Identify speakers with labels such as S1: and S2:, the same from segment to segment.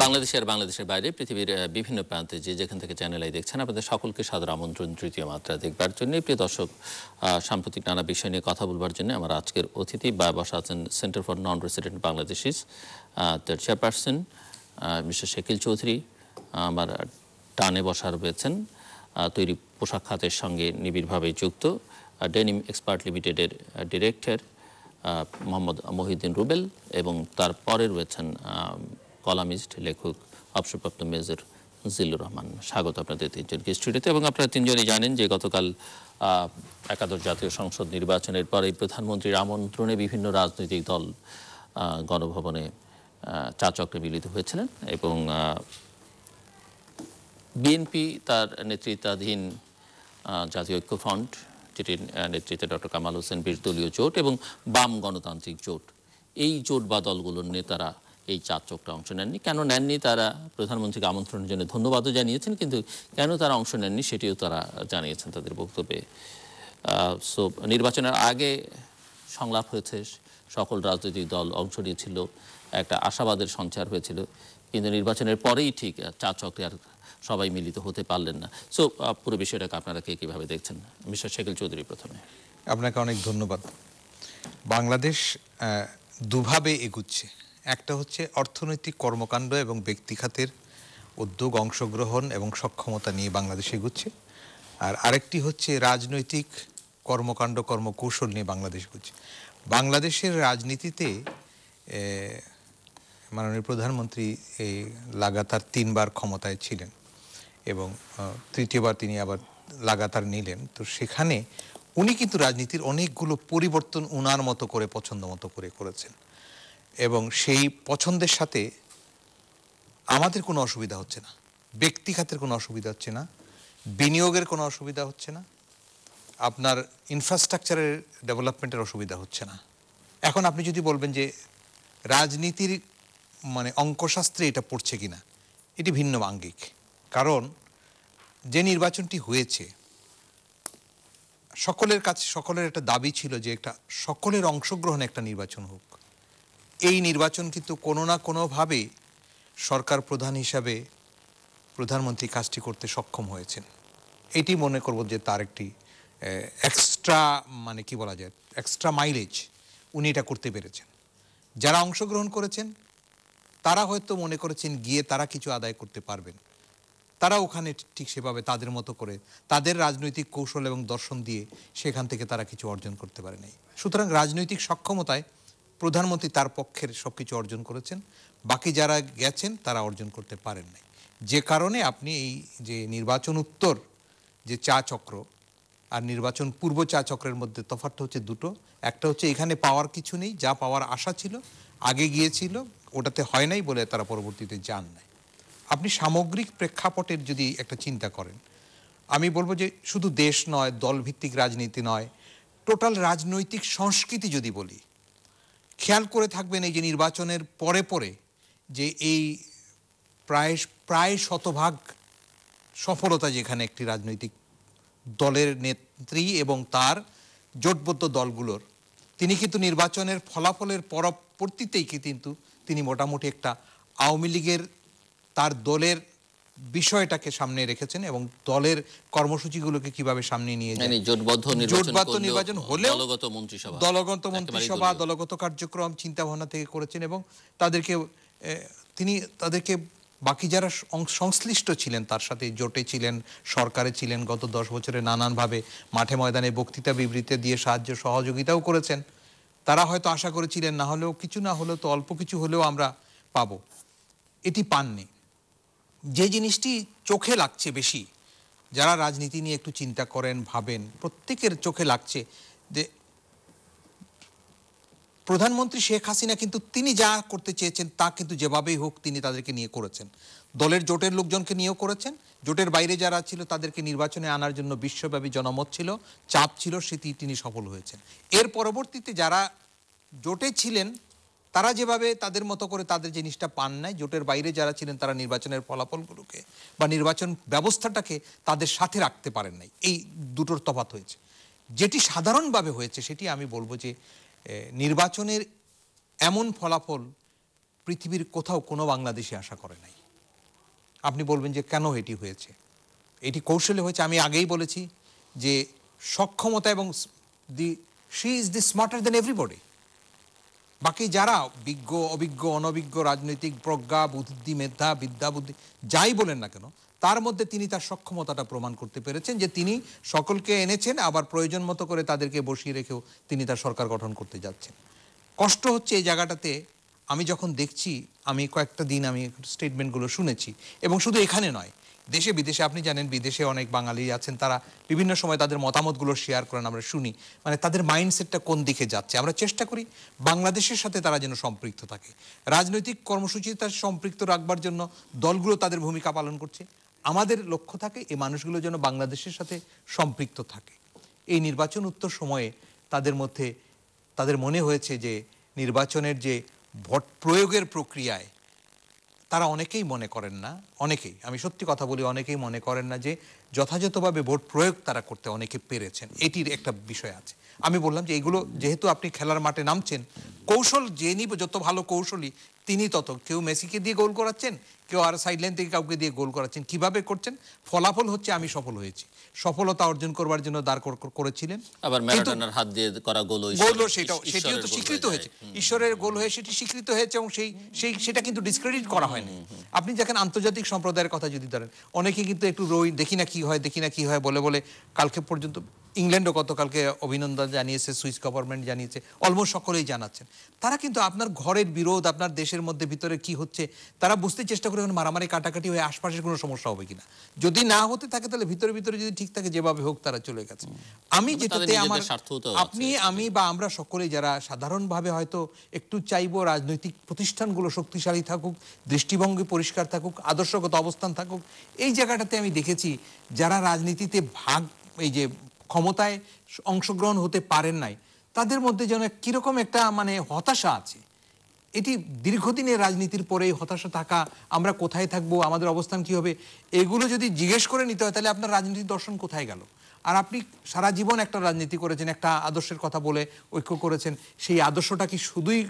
S1: বাংলাদেশের বাইরে পৃথিবীর বিভিন্ন প্রান্তে যেখান থেকে চ্যানেল আই দেখছেন আপনাদের সকলকে সাদর আমন্ত্রণ তৃতীয় মাত্রা দেখবার জন্য। প্রিয় দর্শক, সাম্প্রতিক নানা বিষয় নিয়ে কথা বলবার জন্য আমার আজকের অতিথি বা বসা আছেন সেন্টার ফর নন রেসিডেন্ট বাংলাদেশিস, তার চেয়ারপারসন মিস্টার শাকিল চৌধুরী। আমার টানে বসা রয়েছেন তৈরি পোশাক খাতের সঙ্গে নিবিড়ভাবে যুক্ত ডেনিম এক্সপার্ট লিমিটেডের ডিরেক্টর মোহাম্মদ মহিউদ্দিন রুবেল, এবং তার পরে রয়েছেন কলামিস্ট লেখক অবসরপ্রাপ্ত মেজর জিল্লুর রহমান। স্বাগত আপনাদের তিনজনকে স্টুডিওতে। এবং আপনারা তিনজনই জানেন যে গতকাল একাদশ জাতীয় সংসদ নির্বাচনের পরে প্রধানমন্ত্রীর আমন্ত্রণে বিভিন্ন রাজনৈতিক দল গণভবনে চা চক্রে মিলিত হয়েছিলেন, এবং বিএনপি তার নেতৃত্বাধীন জাতীয় ঐক্যফ্রন্ট, যেটির নেতৃত্বে ডক্টর কামাল হোসেন 20 দলীয় জোট, এবং বাম গণতান্ত্রিক জোট, এই জোট বা দলগুলোর নেতারা এই চা চক্রে অংশ নেননি। কেন নেননি তারা প্রধানমন্ত্রীকে আমন্ত্রণের জন্য ধন্যবাদও জানিয়েছেন, কিন্তু কেন তারা অংশ নেননি সেটিও তারা জানিয়েছেন তাদের বক্তব্যে। সো নির্বাচনের আগে সংলাপ হয়েছে, সকল রাজনৈতিক দল অংশ নিয়েছিল, একটা আশাবাদের সঞ্চার হয়েছিল, কিন্তু নির্বাচনের পরেই ঠিক চা চক্রে আর সবাই মিলিত হতে পারলেন না। সো পুরো বিষয়টাকে আপনারা কীভাবে দেখছেন? মিস্টার শাকিল চৌধুরী প্রথমে।
S2: আপনাকে অনেক ধন্যবাদ। বাংলাদেশ দুভাবে এগুচ্ছে। একটা হচ্ছে অর্থনৈতিক কর্মকাণ্ড এবং ব্যক্তি খাতের উদ্যোগ, অংশগ্রহণ এবং সক্ষমতা নিয়ে বাংলাদেশ এগুচ্ছে, আর আরেকটি হচ্ছে রাজনৈতিক কর্মকাণ্ড, কর্মকৌশল নিয়ে বাংলাদেশ এগুচ্ছে। বাংলাদেশের রাজনীতিতে মাননীয় প্রধানমন্ত্রী লাগাতার 3 বার ক্ষমতায় ছিলেন, এবং তৃতীয়বার তিনি আবার লাগাতার নিলেন। তো সেখানে উনি কিন্তু রাজনীতির অনেকগুলো পরিবর্তন উনার মতো করে, পছন্দ মতো করে করেছেন, এবং সেই পছন্দের সাথে আমাদের কোনো অসুবিধা হচ্ছে না, ব্যক্তি খাতের কোনো অসুবিধা হচ্ছে না, বিনিয়োগের কোনো অসুবিধা হচ্ছে না, আপনার ইনফ্রাস্ট্রাকচারের ডেভেলপমেন্টের অসুবিধা হচ্ছে না। এখন আপনি যদি বলবেন যে রাজনীতির মানে অঙ্কশাস্ত্রে এটা পড়ছে কিনা, এটি ভিন্ন আঙ্গিক। কারণ যে নির্বাচনটি হয়েছে, সকলের কাছে সকলের একটা দাবি ছিল যে একটা সকলের অংশগ্রহণে একটা নির্বাচন হোক। এই নির্বাচন কিন্তু কোনো না কোনোভাবে সরকার প্রধান হিসাবে প্রধানমন্ত্রী কাজটি করতে সক্ষম হয়েছেন। এটি মনে করব যে তার একটি এক্সট্রা, মানে কি বলা যায়, এক্সট্রা মাইলেজ উনি এটা করতে পেরেছেন। যারা অংশগ্রহণ করেছেন তারা হয়তো মনে করেছেন গিয়ে তারা কিছু আদায় করতে পারবেন, তারা ওখানে ঠিক সেভাবে তাদের মতো করে তাদের রাজনৈতিক কৌশল এবং দর্শন দিয়ে সেখান থেকে তারা কিছু অর্জন করতে পারে নাই। সুতরাং রাজনৈতিক সক্ষমতায় প্রধানমন্ত্রী তার পক্ষের সব কিছু অর্জন করেছেন, বাকি যারা গেছেন তারা অর্জন করতে পারেন নাই। যে কারণে আপনি এই যে নির্বাচন উত্তর যে চা চক্র আর নির্বাচন পূর্ব চা চক্রের মধ্যে তফাৎটা হচ্ছে দুটো। একটা হচ্ছে এখানে পাওয়ার কিছু নেই, যা পাওয়ার আশা ছিল, আগে গিয়েছিল, ওটাতে হয় নাই বলে তারা পরবর্তীতে যান নাই। আপনি সামগ্রিক প্রেক্ষাপটের যদি একটা চিন্তা করেন, আমি বলবো যে শুধু দেশ নয়, দলভিত্তিক রাজনীতি নয়, টোটাল রাজনৈতিক সংস্কৃতি যদি বলি, খেয়াল করে থাকবেন এই যে নির্বাচনের পরে পরে যে এই প্রায় শতভাগ সফলতা যেখানে একটি রাজনৈতিক দলের নেত্রী এবং তার জোটবদ্ধ দলগুলোর, তিনি কিন্তু নির্বাচনের ফলাফলের পরবর্তীতেই কিন্তু তিনি মোটামুটি একটা আওয়ামী লীগের তার দলের বিষয়টাকে সামনে রেখেছেন এবং দলের কর্মসূচিগুলোকে কিভাবে সামনে নিয়ে যায়।
S1: জোটবদ্ধ
S2: নির্বাচন হলেও দলগত মন্ত্রিসভা, দলগত কার্যক্রম চিন্তা ভাবনা থেকে করেছেন, এবং তাদেরকে বাকি যারা সংশ্লিষ্ট ছিলেন তার সাথে জোটে ছিলেন, সরকারে ছিলেন, গত 10 বছরে নানানভাবে মাঠে ময়দানে বক্তৃতা বিবৃতি দিয়ে সাহায্য সহযোগিতাও করেছেন। তারা হয়তো আশা করেছিলেন না হলেও কিছু, না হলেও তো অল্প কিছু হলেও আমরা পাবো, এটি পাননি। যে জিনিসটি চোখে লাগছে বেশি, যারা রাজনীতি নিয়ে একটু চিন্তা করেন, ভাবেন, প্রত্যেকের চোখে লাগছে যে প্রধানমন্ত্রী শেখ হাসিনা কিন্তু তিনি যা করতে চেয়েছেন তা কিন্তু যেভাবেই হোক তিনি তাদেরকে নিয়ে করেছেন, দলের জোটের লোকজনকে নিয়েও করেছেন, জোটের বাইরে যারা ছিল তাদেরকে নির্বাচনে আনার জন্য বিশ্বব্যাপী জনমত ছিল, চাপ ছিল, সেটি তিনি সফল হয়েছেন। এর পরবর্তীতে যারা জোটে ছিলেন তারা যেভাবে তাদের মতো করে তাদের জিনিসটা পান নাই, জোটের বাইরে যারা ছিলেন তারা নির্বাচনের ফলাফলগুলোকে বা নির্বাচন ব্যবস্থাটাকে তাদের সাথে রাখতে পারেন নাই। এই দুটোর তফাৎ হয়েছে। যেটি সাধারণভাবে হয়েছে সেটি আমি বলবো যে নির্বাচনের এমন ফলাফল পৃথিবীর কোথাও কোনো বাংলাদেশি আশা করে নাই। আপনি বলবেন যে কেন এটি হয়েছে, এটি কৌশলে হয়েছে। আমি আগেই বলেছি যে সক্ষমতা এবং she is the smarter than everybody. বাকি যারা বিজ্ঞ অভিজ্ঞ অনভিজ্ঞ রাজনৈতিক প্রজ্ঞা বুদ্ধি মেধা বিদ্যা বুদ্ধি যাই বলেন না কেন, তার মধ্যে তিনি তার সক্ষমতাটা প্রমাণ করতে পেরেছেন যে তিনি সকলকে এনেছেন, আবার প্রয়োজন মতো করে তাদেরকে বসিয়ে রেখেও তিনি তার সরকার গঠন করতে যাচ্ছেন। কষ্ট হচ্ছে এই জায়গাটাতে। আমি যখন দেখছি, আমি কয়েকটা দিন আমি স্টেটমেন্টগুলো শুনেছি, এবং শুধু এখানে নয়, দেশে বিদেশে, আপনি জানেন বিদেশে অনেক বাঙালি আছেন, তারা বিভিন্ন সময় তাদের মতামতগুলো শেয়ার করেন, আমরা শুনি। মানে তাদের মাইন্ডসেটটা কোন দিকে যাচ্ছে। আমরা চেষ্টা করি বাংলাদেশের সাথে তারা যেন সম্পৃক্ত থাকে, রাজনৈতিক কর্মসূচি তার সম্পৃক্ত রাখবার জন্য দলগুলো তাদের ভূমিকা পালন করছে। আমাদের লক্ষ্য থাকে এই মানুষগুলো যেন বাংলাদেশের সাথে সম্পৃক্ত থাকে। এই নির্বাচন উত্তর সময়ে তাদের মধ্যে, তাদের মনে হয়েছে যে নির্বাচনের যে ভোট প্রয়োগের প্রক্রিয়ায় তারা অনেকেই মনে করেন না, অনেকেই, আমি সত্যি কথা বলি, অনেকেই মনে করেন না যে যথাযথভাবে ভোট প্রয়োগ তারা করতে অনেকে পেরেছেন। এটির একটা বিষয় আছে। আমি বললাম যে এগুলো যেহেতু আপনি খেলার মাঠে নামছেন, কৌশল যে নিব, যত ভালো কৌশলী তিনি তত, কেউ মেসিকে দিয়ে গোল করাচ্ছেন, কেউ আর সাইডলাইন থেকে কাউকে দিয়ে গোল করাচ্ছেন। কিভাবে করছেন? ফলাফল হচ্ছে আমি সফল হয়েছি। সফলতা অর্জন করবার জন্য দাঁড় করেছিলেন।
S1: আবার ম্যারাডোনার হাত দিয়ে করা গোলও
S2: সেটিও তো স্বীকৃত হয়েছে, ঈশ্বরের গোল হয়ে সেটি স্বীকৃত হয়েছে, এবং সেটা কিন্তু ডিসক্রেডিট করা হয়নি। আপনি দেখেন আন্তর্জাতিক সম্প্রদায়ের কথা যদি ধরেন, অনেকে কিন্তু একটু দেখি না কি হয় বলে বলে কালকে পর্যন্ত ইংল্যান্ডও গতকালকে অভিনন্দন জানিয়েছে, সুইস গভর্নমেন্ট জানিয়েছে, অলমোস্ট সকলেই জানাচ্ছেন। তারা কিন্তু আপনার ঘরের বিরোধ, আপনার দেশের মধ্যে ভিতরে কি হচ্ছে তারা বুঝতে চেষ্টা করে, মারামারি কাটাকাটি হয়ে আশপাশের কোনো সমস্যা হবে কিনা। যদি না হতে থাকে তাহলে ভিতরে ভিতরে যদি ঠিক থাকে, যেভাবে হোক তারা চলে গেছে। আমি যেটাতে আমার, আমি বা আমরা সকলেই যারা সাধারণভাবে হয়তো একটু চাইবো রাজনৈতিক প্রতিষ্ঠানগুলো শক্তিশালী থাকুক, দৃষ্টিভঙ্গি পরিষ্কার থাকুক, আদর্শগত অবস্থান থাকুক। এই জায়গাটাতে আমি দেখেছি যারা রাজনীতিতে এই যে ক্ষমতায় অংশগ্রহণ হতে পারেন নাই, তাদের মধ্যে যেন কিরকম একটা মানে হতাশা আছে। এটি দীর্ঘদিনের রাজনীতির পরে হতাশা থাকা, আমরা কোথায় থাকবো, আমাদের অবস্থান কি হবে, এগুলো যদি জিজ্ঞেস করে নিতে হয় তাহলে আপনার রাজনীতির দর্শন কোথায় গেল? আর আপনি সারা জীবন একটা রাজনীতি করেছেন, একটা আদর্শের কথা বলে ঐক্য করেছেন, সেই আদর্শটা কি শুধুই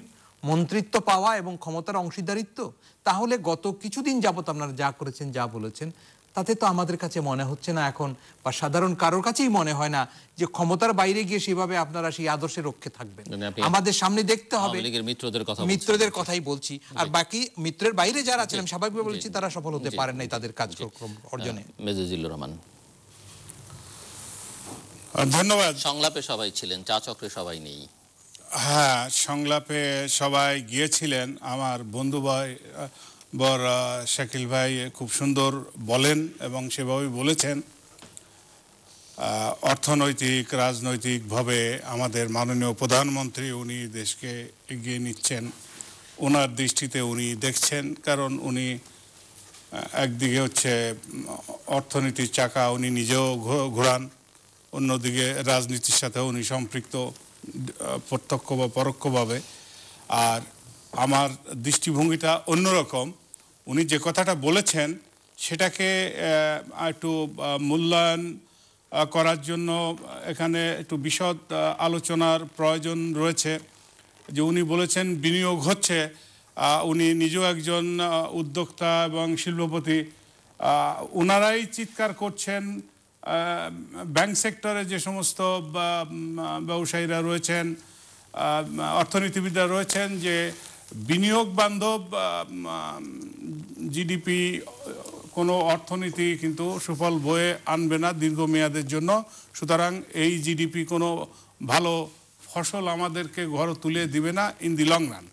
S2: মন্ত্রিত্ব পাওয়া এবং ক্ষমতার অংশীদারিত্ব? তাহলে গত কিছুদিন যাবত আপনারা যা করেছেন, যা বলেছেন, তাতে তো আমাদের কাছে মনে হচ্ছে না এখন, বা সাধারণ কারোর কাছেই মনে হয় না যে ক্ষমতার বাইরে গিয়ে সেভাবে আপনারা সেই আদর্শের রক্ষে থাকবেন। আমাদের সামনে দেখতে হবে, মিত্রদের কথাই বলছি, আর বাকি মিত্রের বাইরে যারা আছেন, আমি স্বাভাবিকভাবে বলছি, তারা সফল হতে পারেন নাই তাদের কার্যক্রম অর্জনে।
S1: মেজেজিল্লুর রহমান,
S3: ধন্যবাদ।
S1: সংলাপে সবাই ছিলেন, চা চক্রে সবাই নেই।
S3: হ্যাঁ, সংলাপে সবাই গিয়েছিলেন। আমার বন্ধু ভাই শাকিল ভাই খুব সুন্দর বলেন এবং সেভাবেই বলেছেন। অর্থনৈতিক রাজনৈতিকভাবে আমাদের মাননীয় প্রধানমন্ত্রী উনি দেশকে এগিয়ে নিচ্ছেন, ওনার দৃষ্টিতে উনি দেখছেন। কারণ উনি একদিকে হচ্ছে অর্থনীতির চাকা উনি নিজেও ঘোরান, অন্যদিকে রাজনীতির সাথে উনি সম্পৃক্ত প্রত্যক্ষ বা পরোক্ষভাবে। আর আমার দৃষ্টিভঙ্গিটা অন্যরকম। উনি যে কথাটা বলেছেন সেটাকে একটু মূল্যায়ন করার জন্য এখানে একটু বিশদ আলোচনার প্রয়োজন রয়েছে। যে উনি বলেছেন বিনিয়োগ হচ্ছে, উনি নিজেও একজন উদ্যোক্তা এবং শিল্পপতি, ওনারাই চিৎকার করছেন ব্যাংক সেক্টরে যে সমস্ত ব্যবসায়ীরা রয়েছেন, অর্থনীতিবিদরা রয়েছেন, যে বিনিয়োগ বান্ধব জিডিপি কোনো অর্থনীতি কিন্তু সুফল বয়ে আনবে না দীর্ঘমেয়াদের জন্য। সুতরাং এই জিডিপি কোনো ভালো ফসল আমাদেরকে ঘরে তুলে দিবে না ইন দি লং রান।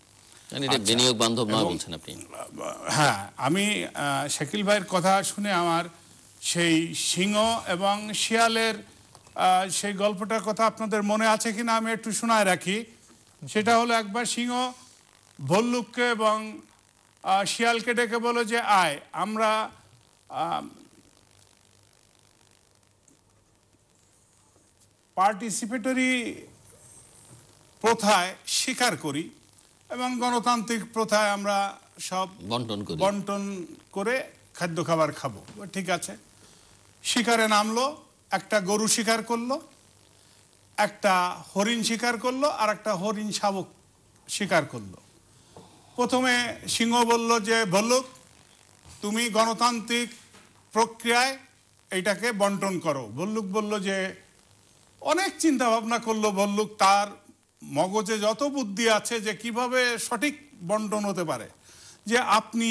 S1: বিনিয়োগ বান্ধব নয় বলছেন আপনি?
S3: হ্যাঁ, আমি শাকিল ভাইয়ের কথা শুনে আমার সেই সিংহ এবং শিয়ালের সেই গল্পটার কথা আপনাদের মনে আছে কিনা আমি একটু শোনায় রাখি। সেটা হলো, একবার সিংহ ভল্লুককে এবং শিয়ালকে ডেকে বলো যে আয় আমরা পার্টিসিপেটরি প্রথায় স্বীকার করি এবং গণতান্ত্রিক প্রথায় আমরা সব বন্টন করে খাদ্য খাবার খাবো। ঠিক আছে, শিকারে নামলো, একটা গরু শিকার করলো, একটা হরিণ শিকার করলো, আর একটা হরিণ শাবক শিকার করলো। প্রথমে সিংহ বলল যে ভল্লুক তুমি গণতান্ত্রিক প্রক্রিয়ায় এইটাকে বন্টন করো। ভল্লুক বলল যে অনেক চিন্তা ভাবনা করলো ভল্লুক, তার মগজে যত বুদ্ধি আছে যে কিভাবে সঠিক বন্টন হতে পারে, যে আপনি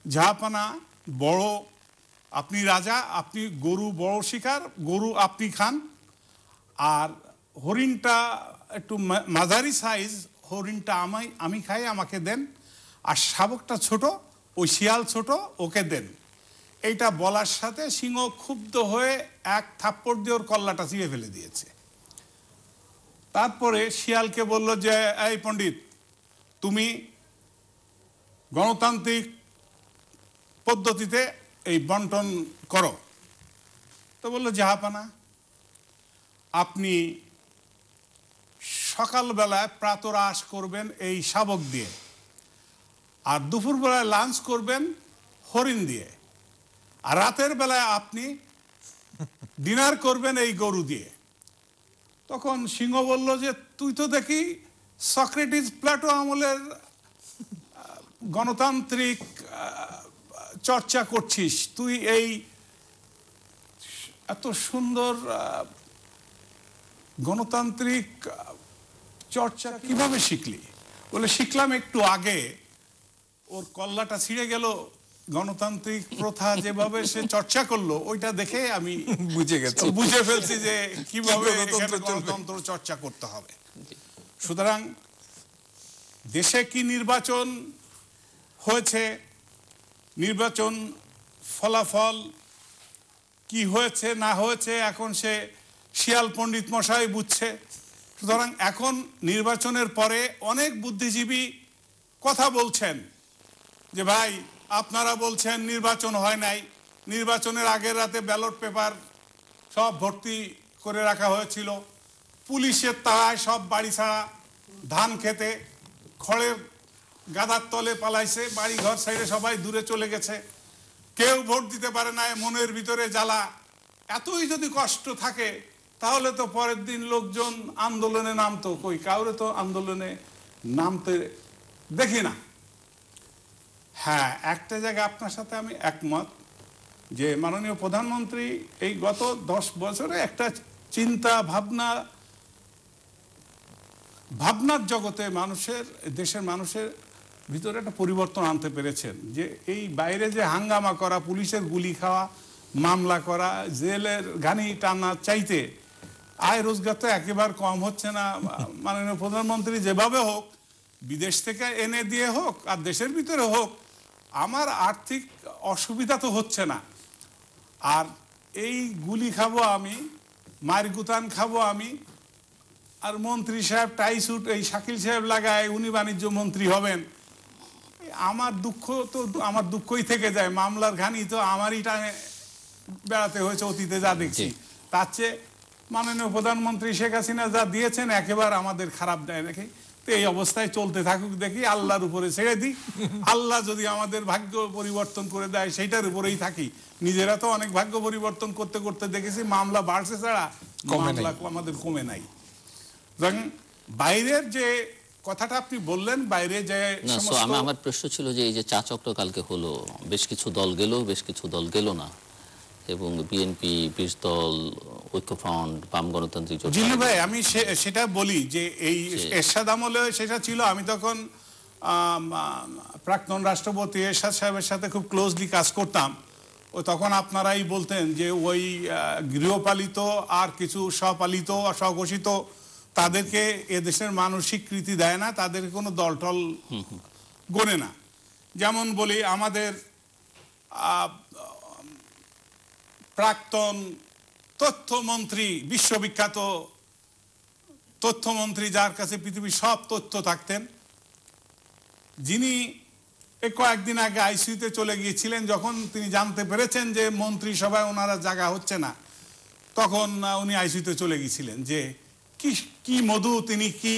S3: জাহাপানা বড়, আপনি রাজা, আপনি গরু বড় শিকার, গরু আপনি খান, আর হরিণটা একটু মাঝারি সাইজ, হরিণটা আমি খাই, আমাকে দেন, আর শাবকটা ছোট, ওই শিয়াল ছোট, ওকে দেন। এইটা বলার সাথে সিংহ ক্ষুব্ধ হয়ে এক থাপ্পড় দিয়ে ওর কল্লাটা ছিঁড়ে ফেলে দিয়েছে। তারপরে শিয়ালকে বলল যে এই পণ্ডিত, তুমি গণতান্ত্রিক পদ্ধতিতে এই বন্টন করো। তো বলল জাহাপানা, আপনি সকালবেলায় প্রাতরাশ করবেন এই শাবক দিয়ে, আর দুপুরবেলায় লাঞ্চ করবেন হরিণ দিয়ে, আর রাতের বেলায় আপনি ডিনার করবেন এই গরু দিয়ে। তখন সিংহ বলল যে তুই তো দেখি সক্রেটিস প্লাটো আমলের গণতান্ত্রিক চর্চা করছিস, তুই এই এত সুন্দর গণতান্ত্রিক চর্চা কিভাবে শিখলি? বলে শিখলাম একটু আগে, ওর কল্লাটা ছিঁড়ে গেল, গণতান্ত্রিক প্রথা যেভাবে সে চর্চা করলো ওইটা দেখে আমি বুঝে ফেলছি যে কিভাবে গণতন্ত্র চর্চা করতে হবে। সুতরাং দেশে কি নির্বাচন হয়েছে, নির্বাচন ফলাফল কি হয়েছে না হয়েছে এখন সে শিয়াল পণ্ডিত মশাই বুঝছে। সুতরাং এখন নির্বাচনের পরে অনেক বুদ্ধিজীবী কথা বলছেন যে ভাই আপনারা বলছেন নির্বাচন হয় নাই, নির্বাচনের আগের রাতে ব্যালট পেপার সব ভর্তি করে রাখা হয়েছিল, পুলিশের তাড়ায় সব বাড়ি ছাড়া ধান খেতে খড়ের গাদার তলে পালাইছে, বাড়ি ঘর সাইডে সবাই দূরে চলে গেছে, কেউ ভোট দিতে পারে না, মনের ভিতরে জ্বালা। এতই যদি কষ্ট থাকে তাহলে তো পরের দিন লোকজন আন্দোলনে নামতো, কই কাউরে তো আন্দোলনে নামতে দেখি না। হ্যাঁ, একটা জায়গায় আপনার সাথে আমি একমত যে মাননীয় প্রধানমন্ত্রী এই গত 10 বছরে একটা চিন্তা ভাবনার জগতে মানুষের, দেশের মানুষের ভিতরে একটা পরিবর্তন আনতে পেরেছেন। যে এই বাইরে যে হাঙ্গামা করা, পুলিশের গুলি খাওয়া, মামলা করা, জেলের ঘানি টানা চাইতে আয় রোজগার তো একেবারে কম হচ্ছে না। মাননীয় প্রধানমন্ত্রী যেভাবে হোক, বিদেশ থেকে এনে দিয়ে হোক আর দেশের ভিতরে হোক, আমার আর্থিক অসুবিধা তো হচ্ছে না। আর এই গুলি খাবো আমি, মার গুতান খাবো আমি, আর মন্ত্রী সাহেব টাই স্যুট এই শাকিল সাহেব লাগায় উনি বাণিজ্য মন্ত্রী হবেন, আমার দুঃখ তো আমার দুঃখই থেকে যায়। মামলার ঘানি তো আমারই টানে বেড়াতে হয়েছে অতীতে, যা দেখছি। তার চেয়ে মাননীয় প্রধানমন্ত্রী শেখ হাসিনা যা দিয়েছেন একেবারে আমাদের খারাপ দেয় নাকি। তো এই অবস্থায় চলতে থাকুক, দেখি, আল্লাহর উপরে ছেড়ে দিই। আল্লাহ যদি আমাদের ভাগ্য পরিবর্তন করে দেয় সেইটার উপরেই থাকি। নিজেরা তো অনেক ভাগ্য পরিবর্তন করতে করতে দেখেছি মামলা বাড়ছে ছাড়া মামলা আমাদের কমে নাই। বাইরের যে কথাটা আপনি বললেন, বাইরে যে
S1: আমার প্রশ্ন ছিল যে এই যে চা চক্র কালকে হলো, বেশ কিছু দল গেল, বেশ কিছু দল গেল না, এবং বিএনপি, 20 দল, ঐক্যফ্রন্ট, বাম গণতান্ত্রিক জোট।
S3: জিল্লু ভাই, আমি সেটা বলি যে এই এরশাদ আমলে সেটা ছিল। আমি তখন প্রাক্তন রাষ্ট্রপতি এরশাদ সাহেবের সাথে খুব ক্লোজলি কাজ করতাম। ও তখন আপনারাই বলতেন যে ওই গৃহপালিত আর কিছু স্বপালিত, স্বঘোষিত, তাদেরকে এদেশের মানুষ স্বীকৃতি দেয় না, তাদেরকে কোনো দলটল গণে না। যেমন বলি, আমাদের প্রাক্তন তথ্যমন্ত্রী, বিশ্ববিখ্যাত তথ্যমন্ত্রী, যার কাছে পৃথিবীর সব তথ্য থাকতেন, যিনি কয়েকদিন আগে আইসিইউতে চলে গিয়েছিলেন, যখন তিনি জানতে পেরেছেন যে মন্ত্রিসভায় ওনারা জায়গা হচ্ছে না, তখন উনি আইসিইউতে চলে গিয়েছিলেন। যে কি মধু, তিনি কি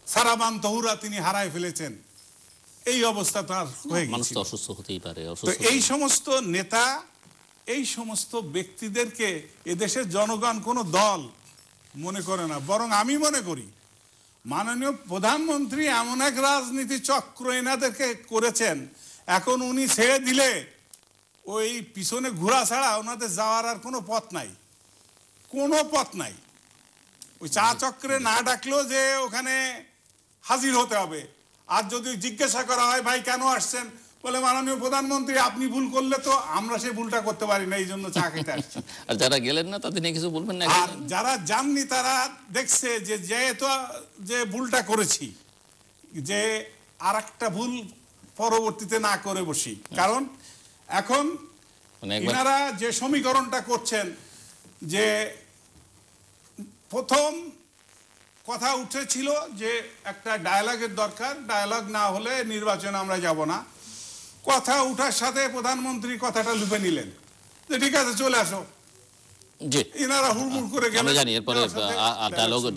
S3: সারাবান তহুরা তিনি হারায় ফেলেছেন, এই অবস্থা তার হয়ে গেছে।
S1: অসুস্থ হতেই পারে।
S3: তো এই সমস্ত নেতা, এই সমস্ত ব্যক্তিদেরকে এদেশের জনগণ কোনো দল মনে করে না, বরং আমি মনে করি মাননীয় প্রধানমন্ত্রী এমন এক রাজনীতি চক্র এনাদেরকে করেছেন, এখন উনি ছেড়ে দিলে ওই পিছনে ঘোরা ছাড়া ওনাদের যাওয়ার আর কোনো পথ নাই, কোনো পথ নাই। ওই চা চক্রে না ডাকলেও যে ওখানে হাজির হতে হবে। আর যদি জিজ্ঞাসা করা হয় ভাই কেন আসছেন, বলে মাননীয় প্রধানমন্ত্রী আপনি ভুল করলে তো আমরা সেই ভুলটা করতে পারি না, এই জন্য চা খেতে আসছি।
S1: আর যারা গেলেন না তাদের নিয়ে কিছু বলবেন না?
S3: আর যারা যাননি তারা দেখছে যে যেহেতু যে ভুলটা করেছি, যে আর একটা ভুল পরবর্তীতে না করে বসি। কারণ এখন এনারা যে সমীকরণটা করছেন, যে প্রথম কথা উঠেছিল যে একটা ডায়ালগের দরকার, ডায়ালগ না হলে নির্বাচনে আমরা যাব না। কথা উঠার সাথে প্রধানমন্ত্রী কথাটা লুপে নিলেন যে ঠিক আছে চলে আসো।
S1: জি,
S3: এনারা হুড়মুড় করে গেলেন,
S1: আমরা জানি। এরপরে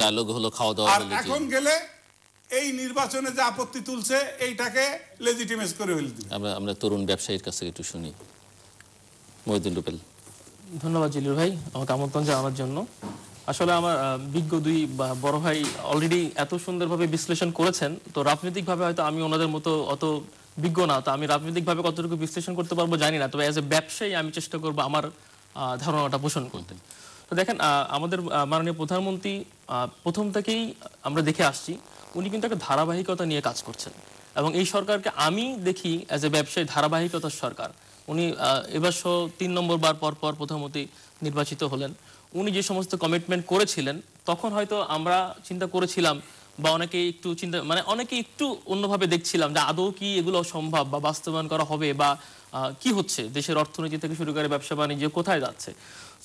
S1: ডায়লগ হলো, খাওয়া দাওয়া
S3: আর
S1: হলো।
S3: এখন গেলে এই নির্বাচনে যে আপত্তি তুলছে এইটাকে লেজিটিমাইজ করে ফেলে দিবে।
S1: আমরা তরুণ ব্যবসায়ীর কাছ থেকে একটু শুনি। মহিউদ্দিন রুবেল।
S4: ধন্যবাদ জিলুর ভাই আমাকে আমন্ত্রণ জানানোর জন্য। আসলে আমার বিজ্ঞ দুই বড় ভাই অলরেডি এত সুন্দরভাবে বিশ্লেষণ করেছেন, তো রাজনৈতিকভাবে হয়তো আমি ওনাদের মতো অত বিজ্ঞ না, তো আমি রাজনৈতিকভাবে কতটুকু বিশ্লেষণ করতে পারবো জানি না, তবে অ্যাজ এ ব্যবসায়ী আমি চেষ্টা করবো আমার ধারণাটা পোষণ করতে। তো দেখেন, আমাদের মাননীয় প্রধানমন্ত্রী প্রথম থেকেই আমরা দেখে আসছি উনি কিন্তু একটা ধারাবাহিকতা নিয়ে কাজ করছেন, এবং এই সরকারকে আমি দেখি অ্যাজ এ ব্যবসায়ী ধারাবাহিকতার সরকার। উনি এবার 3 নম্বর বার পর পর প্রধানমন্ত্রী নির্বাচিত হলেন। উনি যে সমস্ত কমিটমেন্ট করেছিলেন তখন হয়তো আমরা চিন্তা করেছিলাম, বা অনেকে একটু অন্যভাবে দেখছিলাম যে আদৌ কি এগুলো সম্ভব বা বাস্তবায়ন করা হবে, বা কি হচ্ছে দেশের অর্থনীতি থেকে শুরু করে ব্যবসা বাণিজ্য কোথায় যাচ্ছে।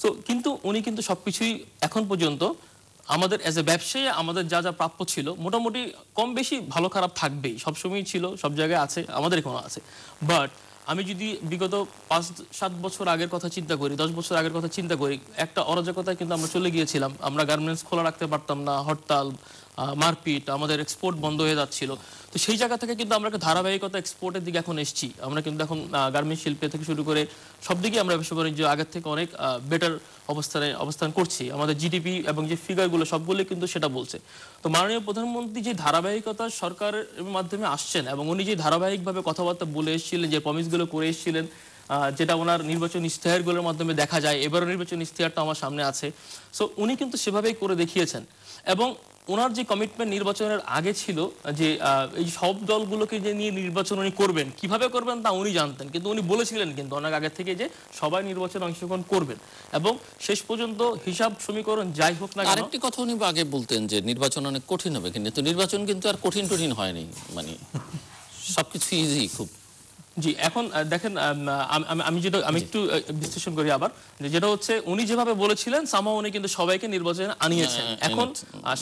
S4: সো কিন্তু উনি কিন্তু সবকিছুই এখন পর্যন্ত আমাদের অ্যাজ এ ব্যবসায়ী আমাদের যা যা প্রাপ্য ছিল মোটামুটি কম বেশি ভালো খারাপ থাকবেই, সবসময়ই ছিল, সব জায়গায় আছে, আমাদের এখনো আছে। বাট আমি যদি বিগত 5-7 বছর আগের কথা চিন্তা করি, 10 বছর আগের কথা চিন্তা করি, একটা অরাজকতায় কিন্তু আমরা চলে গিয়েছিলাম। আমরা গার্মেন্টস খোলা রাখতে পারতাম না, হরতাল, মারপিট, আমাদের এক্সপোর্ট বন্ধ হয়ে যাচ্ছিল। তো সেই জায়গা থেকে কিন্তু আমরা একটা ধারাবাহিকতা এক্সপোর্টের দিকে এখন এসেছি। আমরা কিন্তু এখন গার্মেন্টস শিল্পে থেকে শুরু করে সব দিকে আমরা ব্যবসা বাণিজ্য আগের থেকে অনেক বেটার অবস্থান করছি। আমাদের জিডিপি এবং যে ফিগারগুলো সবগুলো কিন্তু সেটা বলছে। তো মাননীয় প্রধানমন্ত্রী যে ধারাবাহিকতা সরকারের মাধ্যমে আসছেন, এবং উনি যে ধারাবাহিকভাবে কথাবার্তা বলে এসেছিলেন, যে প্রমিসগুলো করে এসেছিলেন, যেটা ওনার নির্বাচন ইশতেহারগুলোর মাধ্যমে দেখা যায়, এবারও নির্বাচন ইশতেহারটা আমার সামনে আছে। সো উনি কিন্তু সেভাবেই করে দেখিয়েছেন, এবং ওনার যে কমিটমেন্ট নির্বাচনের আগে ছিল যে এই সব দলগুলোকে যে নিয়ে নির্বাচন উনি করবেন, কিভাবে করবেন তা উনি জানতেন, কিন্তু উনি বলেছিলেন কিন্তু অনেক আগে থেকে যে সবাই নির্বাচনে অংশগ্রহণ করবেন, এবং শেষ পর্যন্ত হিসাব সমীকরণ যাই হোক না কেন।
S1: আরেকটি কথা উনি আগে বলতেন যে নির্বাচন অনেক কঠিন হবে, কিন্তু নির্বাচন কিন্তু আর কঠিন হয়নি, মানে সবকিছু ইজি খুব।
S4: জি, এখন দেখেন, আমি একটু বিশ্লেষণ করি আবার, যেটা হচ্ছে উনি যেভাবে বলেছিলেন সামহাও উনি কিন্তু সবাইকে নির্বাচনে আনিয়েছেন। এখন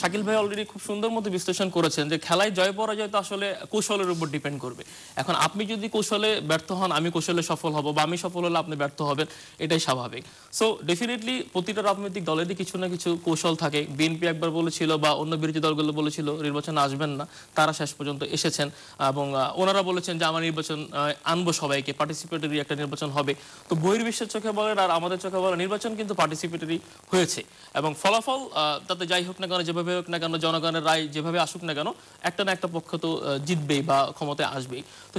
S4: শাকিল ভাই অলরেডি খুব সুন্দর মতো বিশ্লেষণ করেছেন যে খেলায় জয় পরাজয় তো আসলে কৌশলের উপর ডিপেন্ড করবে। এখন আপনি যদি কৌশলে ব্যর্থ হন, আমি কৌশলে সফল হব, বা আমি সফল হলে আপনি ব্যর্থ হবেন, এটাই স্বাভাবিক। সো ডেফিনেটলি প্রতিটা রাজনৈতিক দলেরই কিছু না কিছু কৌশল থাকে। বিএনপি একবার বলেছিল, বা অন্য বিরোধী দলগুলো বলেছিল নির্বাচনে আসবেন না, তারা শেষ পর্যন্ত এসেছেন, এবং ওনারা বলেছেন যে আমার নির্বাচন আনবো, সবাইকে পার্টিসিপেটরি একটা নির্বাচন হবে। তো বহির্বিশ্বের চোখে বলেন আর আমাদের চোখে বলেন, নির্বাচন কিন্তু পার্টিসিপেটরি হয়েছে, এবং ফলাফল তাতে যাই হোক না কেন, যেভাবে হোক না কেন, জনগণের রায় যেভাবে আসুক না কেন, একটা না একটা পক্ষ তো জিতবেই বা ক্ষমতায় আসবেই। তো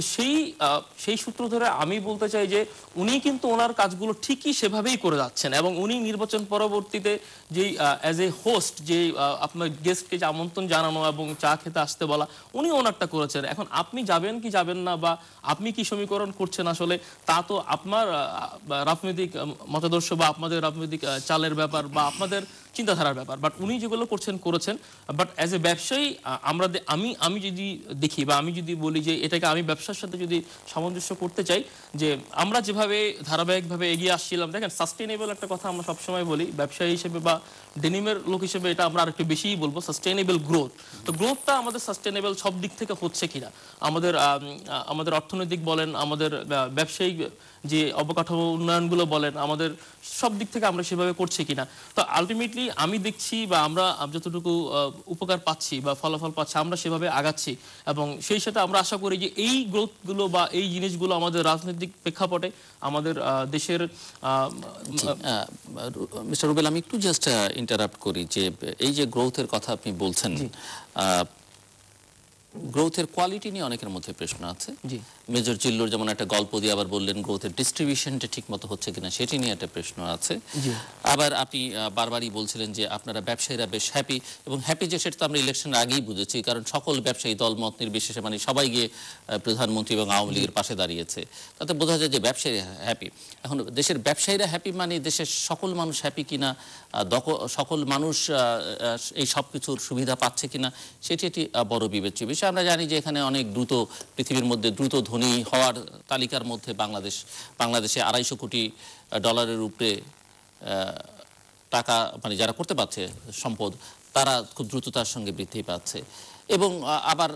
S4: সেই সূত্র ধরে আমি বলতে চাই যে উনি কিন্তু ওনার কাজগুলো ঠিকই সেভাবেই করে যাচ্ছেন, এবং উনি নির্বাচন পরবর্তীতে যেই অ্যাজ এ হোস্ট যে আপনার গেস্টকে যে আমন্ত্রণ জানানো এবং চা খেতে আসতে বলা, উনি ওনারটা করেছেন। এখন আপনি যাবেন কি যাবেন না, বা আপনি কি সমীকরণ করছেন, আসলে তা তো আপনার রাজনৈতিক মতাদর্শ বা আপনাদের রাজনৈতিক চালের ব্যাপার বা আপনাদের চিন্তাধারার ব্যাপার। বাট উনি যেগুলো করেছেন, বাট অ্যাজ এ ব্যবসায়ী আমি যদি দেখি, বা আমি যদি বলি যে এটাকে আমি ব্যবসার সাথে যদি সামঞ্জস্য করতে চাই, যে আমরা যেভাবে ধারাবাহিকভাবে এগিয়ে আসছিলাম, দেখেন সাস্টেইনেবল একটা কথা আমরা সবসময় বলি ব্যবসায়ী হিসেবে বা ডেনিমের লোক হিসেবে, এটা আমরা আরেকটু বেশিই বলবো, সাস্টেইনেবল গ্রোথ। তো গ্রোথটা আমাদের সাস্টেইনেবল সব দিক থেকে হচ্ছে কিনা, আমাদের অর্থনৈতিক বলেন, আমাদের ব্যবসায়িক যে অবকাঠামো উন্নয়নগুলো বলেন, আমাদের সব দিক থেকে আমরা সেভাবে করছি কিনা। তো আলটিমেটলি আমি দেখছি, বা আমরা যতটুকু উপকার পাচ্ছি বা ফলাফল পাচ্ছি, আমরা সেভাবে আগাচ্ছি, এবং সেই সাথে আমরা আশা করি যে এই গ্রোথগুলো বা এই জিনিসগুলো আমাদের রাজনৈতিক প্রেক্ষাপটে আমাদের দেশের।
S1: মিস্টার রুবেল, আমি একটু জাস্ট ইন্টারাপ্ট করি, যে এই যে গ্রোথের কথা আপনি বলছেন, গ্রোথের কোয়ালিটি নিয়ে অনেকের মধ্যে প্রশ্ন আছে।
S4: জি।
S1: মেজর জিল্লুর যেমন একটা গল্প দিয়ে আবার বললেন গ্রোথের ডিস্ট্রিবিউশনটা ঠিক মতো হচ্ছে কিনা সেটি নিয়ে একটা প্রশ্ন আছে।
S4: জি।
S1: আবার আপনি বারবারই বলছিলেন যে আপনারা ব্যবসায়ীরা বেশ হ্যাপি, এবং হ্যাপি যে সেটা তো আমরা ইলেকশনের আগেই বুঝেছি, কারণ সকল ব্যবসায়ী দল মত নির্বিশেষে মানে সবাই গিয়ে প্রধানমন্ত্রী এবং আওয়ামী লীগের পাশে দাঁড়িয়েছে, তাতে বোঝা যায় যে ব্যবসায়ীরা হ্যাপি। এখন দেশের ব্যবসায়ীরা হ্যাপি মানে দেশের সকল মানুষ হ্যাপি কিনা, সকল মানুষ এই সব কিছুর সুবিধা পাচ্ছে কিনা, সেটি একটি বড় বিবেচ্য বিষয়। আমরা জানি যে এখানে অনেক দ্রুত, পৃথিবীর মধ্যে দ্রুত ধনী হওয়ার তালিকার মধ্যে বাংলাদেশে $250 কোটি উপরে টাকা মানে যারা করতে পারছে সম্পদ, তারা খুব দ্রুততার সঙ্গে বৃদ্ধি পাচ্ছে। এবং আবার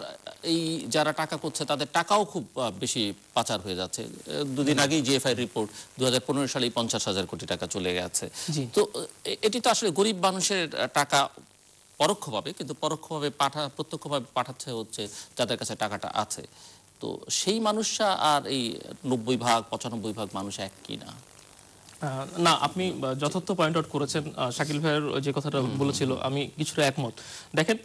S1: এই যারা টাকা করছে তাদের টাকাও খুব বেশি পাচার হয়ে যাচ্ছে। দুদিন আগেই জিএফআই রিপোর্ট 2015 সালেই 50,000 কোটি টাকা চলে গেছে। তো এটি তো আসলে গরিব মানুষের টাকা পরোক্ষভাবে, কিন্তু পরোক্ষভাবে প্রত্যক্ষভাবে পাঠাচ্ছে হচ্ছে যাদের কাছে টাকাটা আছে। তো সেই মানুষরা আর এই 90-95% মানুষ এক কিনা?
S4: না, আপনি যথার্থ পয়েন্ট আউট করেছেন। শাকিল ভাইয়ের যে কথাটা বলেছিল আমি কিছুটা একমত। দেখেন,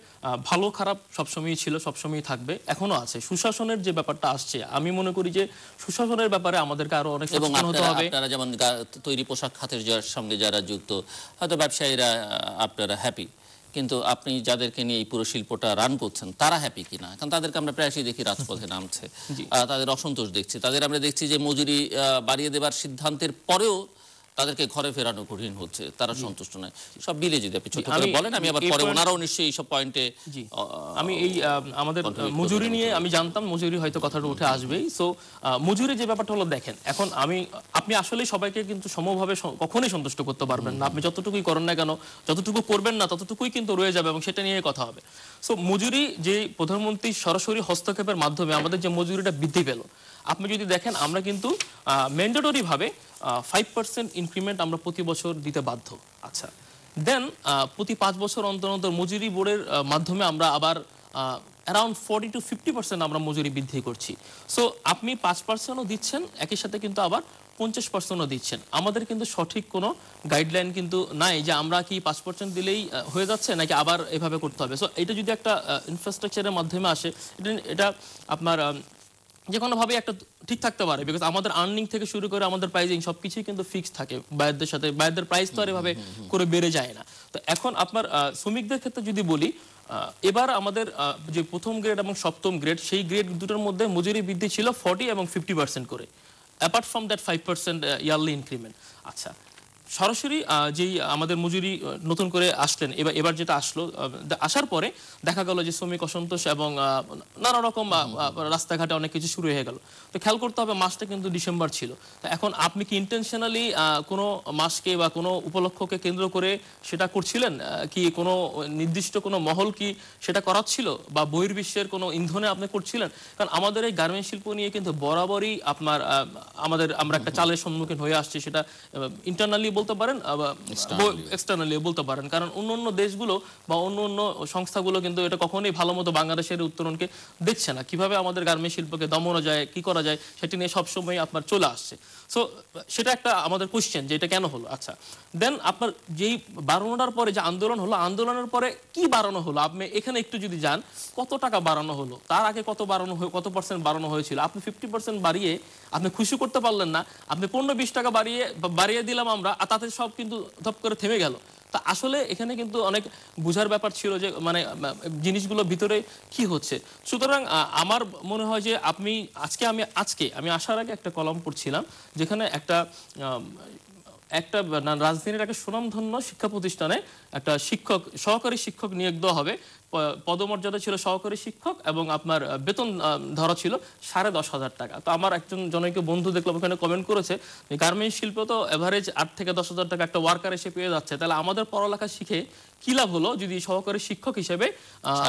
S4: ভালো খারাপ সবসময়ই ছিল, সবসময়ই থাকবে, এখনো আছে। সুশাসনের যে ব্যাপারটা আসছে, আমি মনে করি যে সুশাসনের ব্যাপারে আমাদেরকে আরো অনেক সচেতন হতে হবে।
S1: আপনারা যেমন তৈরি পোশাক খাতের সঙ্গে যারা যুক্ত, হয়তো ব্যবসায়ীরা আপনারা হ্যাপি, কিন্তু আপনি যাদেরকে নিয়ে এই পুরো শিল্পটা রান করছেন তারা হ্যাপি কিনা? কারণ তাদেরকে আমরা প্রায়শই দেখি রাজপথে নামছে, তাদের অসন্তোষ দেখছি, তাদের আমরা দেখছি যে মজুরি বাড়িয়ে দেবার সিদ্ধান্তের পরেও তাদেরকে ঘরে ফেরানো কঠিন হচ্ছে, তারা সন্তুষ্ট নয়। সব মিলে যদি আপনি ছোট করে বলেন, আমি আবার পরে ওনারাও নিশ্চয়ই এই সব পয়েন্টে।
S4: আমি এই আমাদের মজুরি নিয়ে আমি জানতাম মজুরি হয়তো কথাটা উঠে আসবেই। সো মজুরি যে ব্যাপারটা হলো, দেখেন এখন আপনি আসলে সবাইকে কিন্তু সমভাবে কখনোই সন্তুষ্ট করতে পারবেন না। আপনি যতটুকুই করেন না কেন, যতটুকু করবেন না ততটুকুই কিন্তু রয়ে যাবে, এবং সেটা নিয়ে কথা হবে। সো মজুরি যে প্রধানমন্ত্রী সরাসরি হস্তক্ষেপের মাধ্যমে আমাদের যে মজুরিটা বৃদ্ধি পেল, আপনি যদি দেখেন আমরা কিন্তু ম্যান্ডেটরি ভাবে 5% ইনক্রিমেন্ট আমরা প্রতি বছর দিতে বাধ্য। আচ্ছা, দেন প্রতি 5 বছর অন্তর অন্তর মজুরি বোর্ডের মাধ্যমে আমরা আবার অ্যারাউন্ড 40-50% আমরা মজুরি বৃদ্ধি করছি। সো আপনি 5%ও দিচ্ছেন, একই সাথে কিন্তু আবার 50%ও দিচ্ছেন। আমাদের কিন্তু সঠিক কোনো গাইডলাইন কিন্তু নাই যে আমরা কি 5% দিলেই হয়ে যাচ্ছে নাকি আবার এভাবে করতে হবে। সো এটা যদি একটা ইনফ্রাস্ট্রাকচারের মাধ্যমে আসে, এটা আপনার যে কোনোভাবে একটা ঠিক থাকতে পারে, বিকজ আমাদের আর্নিং থেকে শুরু করে আমাদের প্রাইজিং সবকিছুই কিন্তু ফিক্সড থাকে। বায়ারদের সাথে বায়ারদের প্রাইস তো আর এভাবে করে বেড়ে যায় না। তো এখন আপনার শ্রমিকদের ক্ষেত্রে যদি বলি, এবার আমাদের যে প্রথম গ্রেড এবং সপ্তম গ্রেড, সেই গ্রেড দুটোর মধ্যে মজুরি বৃদ্ধি ছিল 40 এবং 50% করে, apart from that 5% yearly increment. আচ্ছা, সরাসরি যেই আমাদের মজুরি নতুন করে আসলেন, এবার যেটা আসলো, আসার পরে দেখা গেল যে শ্রমিক অসন্তোষ এবং নানা রকম রাস্তাঘাটে অনেক কিছু শুরু হয়ে গেল। তো খেয়াল করতে হবে মাসটা কিন্তু ডিসেম্বর ছিল। তো এখন আপনি কি ইন্টেনশনালি কোনো মাসকে বা কোনো উপলক্ষকে কেন্দ্র করে সেটা করছিলেন, কি কোনো নির্দিষ্ট কোনো মহল কি সেটা করাচ্ছিল, বা বহির্বিশ্বের কোনো ইন্ধনে আপনি করছিলেন? কারণ আমাদের এই গার্মেন্ট শিল্প নিয়ে কিন্তু বরাবরই আমরা একটা চালের সম্মুখীন হয়ে আসছি, সেটা ইন্টারনালি বলতে পারেন, এক্সটার্নালি বলতে পারেন। কারণ অন্য দেশগুলো বা অন্য সংস্থাগুলো কিন্তু এটা কখনোই ভালো মতো বাংলাদেশের উত্তরণকে দেখছে না, কিভাবে আমাদের গার্মেন্ট শিল্পকে দমানো যায়, কি করা যায়, সেটি নিয়ে সবসময় আপনার চলে আসছে। সো সেটা একটা আমাদের কোয়েশ্চেন যে এটা কেন হলো। আচ্ছা, দেন আপনার যেই বাড়ানোর পরে যে আন্দোলন হলো, আন্দোলনের পরে কি বাড়ানো হলো, আপনি এখানে একটু যদি যান, কত টাকা বাড়ানো হলো, তার আগে কত % বাড়ানো হয়েছিল। আপনি 50% বাড়িয়ে আপনি খুশি করতে পারলেন না, আপনি 15-20 টাকা বাড়িয়ে দিলাম আমরা, তাতে সব কিন্তু ধপ করে থেমে গেল। তা আসলে এখানে কিন্তু অনেক বুঝার ব্যাপার ছিল যে মানে জিনিসগুলো ভিতরে কি হচ্ছে। সুতরাং আমার মনে হয় যে আমি আসার আগে একটা কলাম পড়ছিলাম, যেখানে একটা রাজধানীর একটা সুনামধন্য শিক্ষা প্রতিষ্ঠানে একটা সহকারী শিক্ষক নিয়োগ দেওয়া হবে। পদমর্যাদা ছিল সহকারী শিক্ষক, এবং আপনার বেতন ধরা ছিল 10,500 টাকা। তো আমার একজন জনৈক বন্ধু দেখলাম ওখানে কমেন্ট করেছে, গার্মেন্টস শিল্প তো এভারেজ 8 থেকে 10,000 টাকা একটা ওয়ার্কার এসে পেয়ে যাচ্ছে, তাহলে আমাদের পড়ালেখা শিখে কি লাভ হলো যদি সহকারী শিক্ষক হিসেবে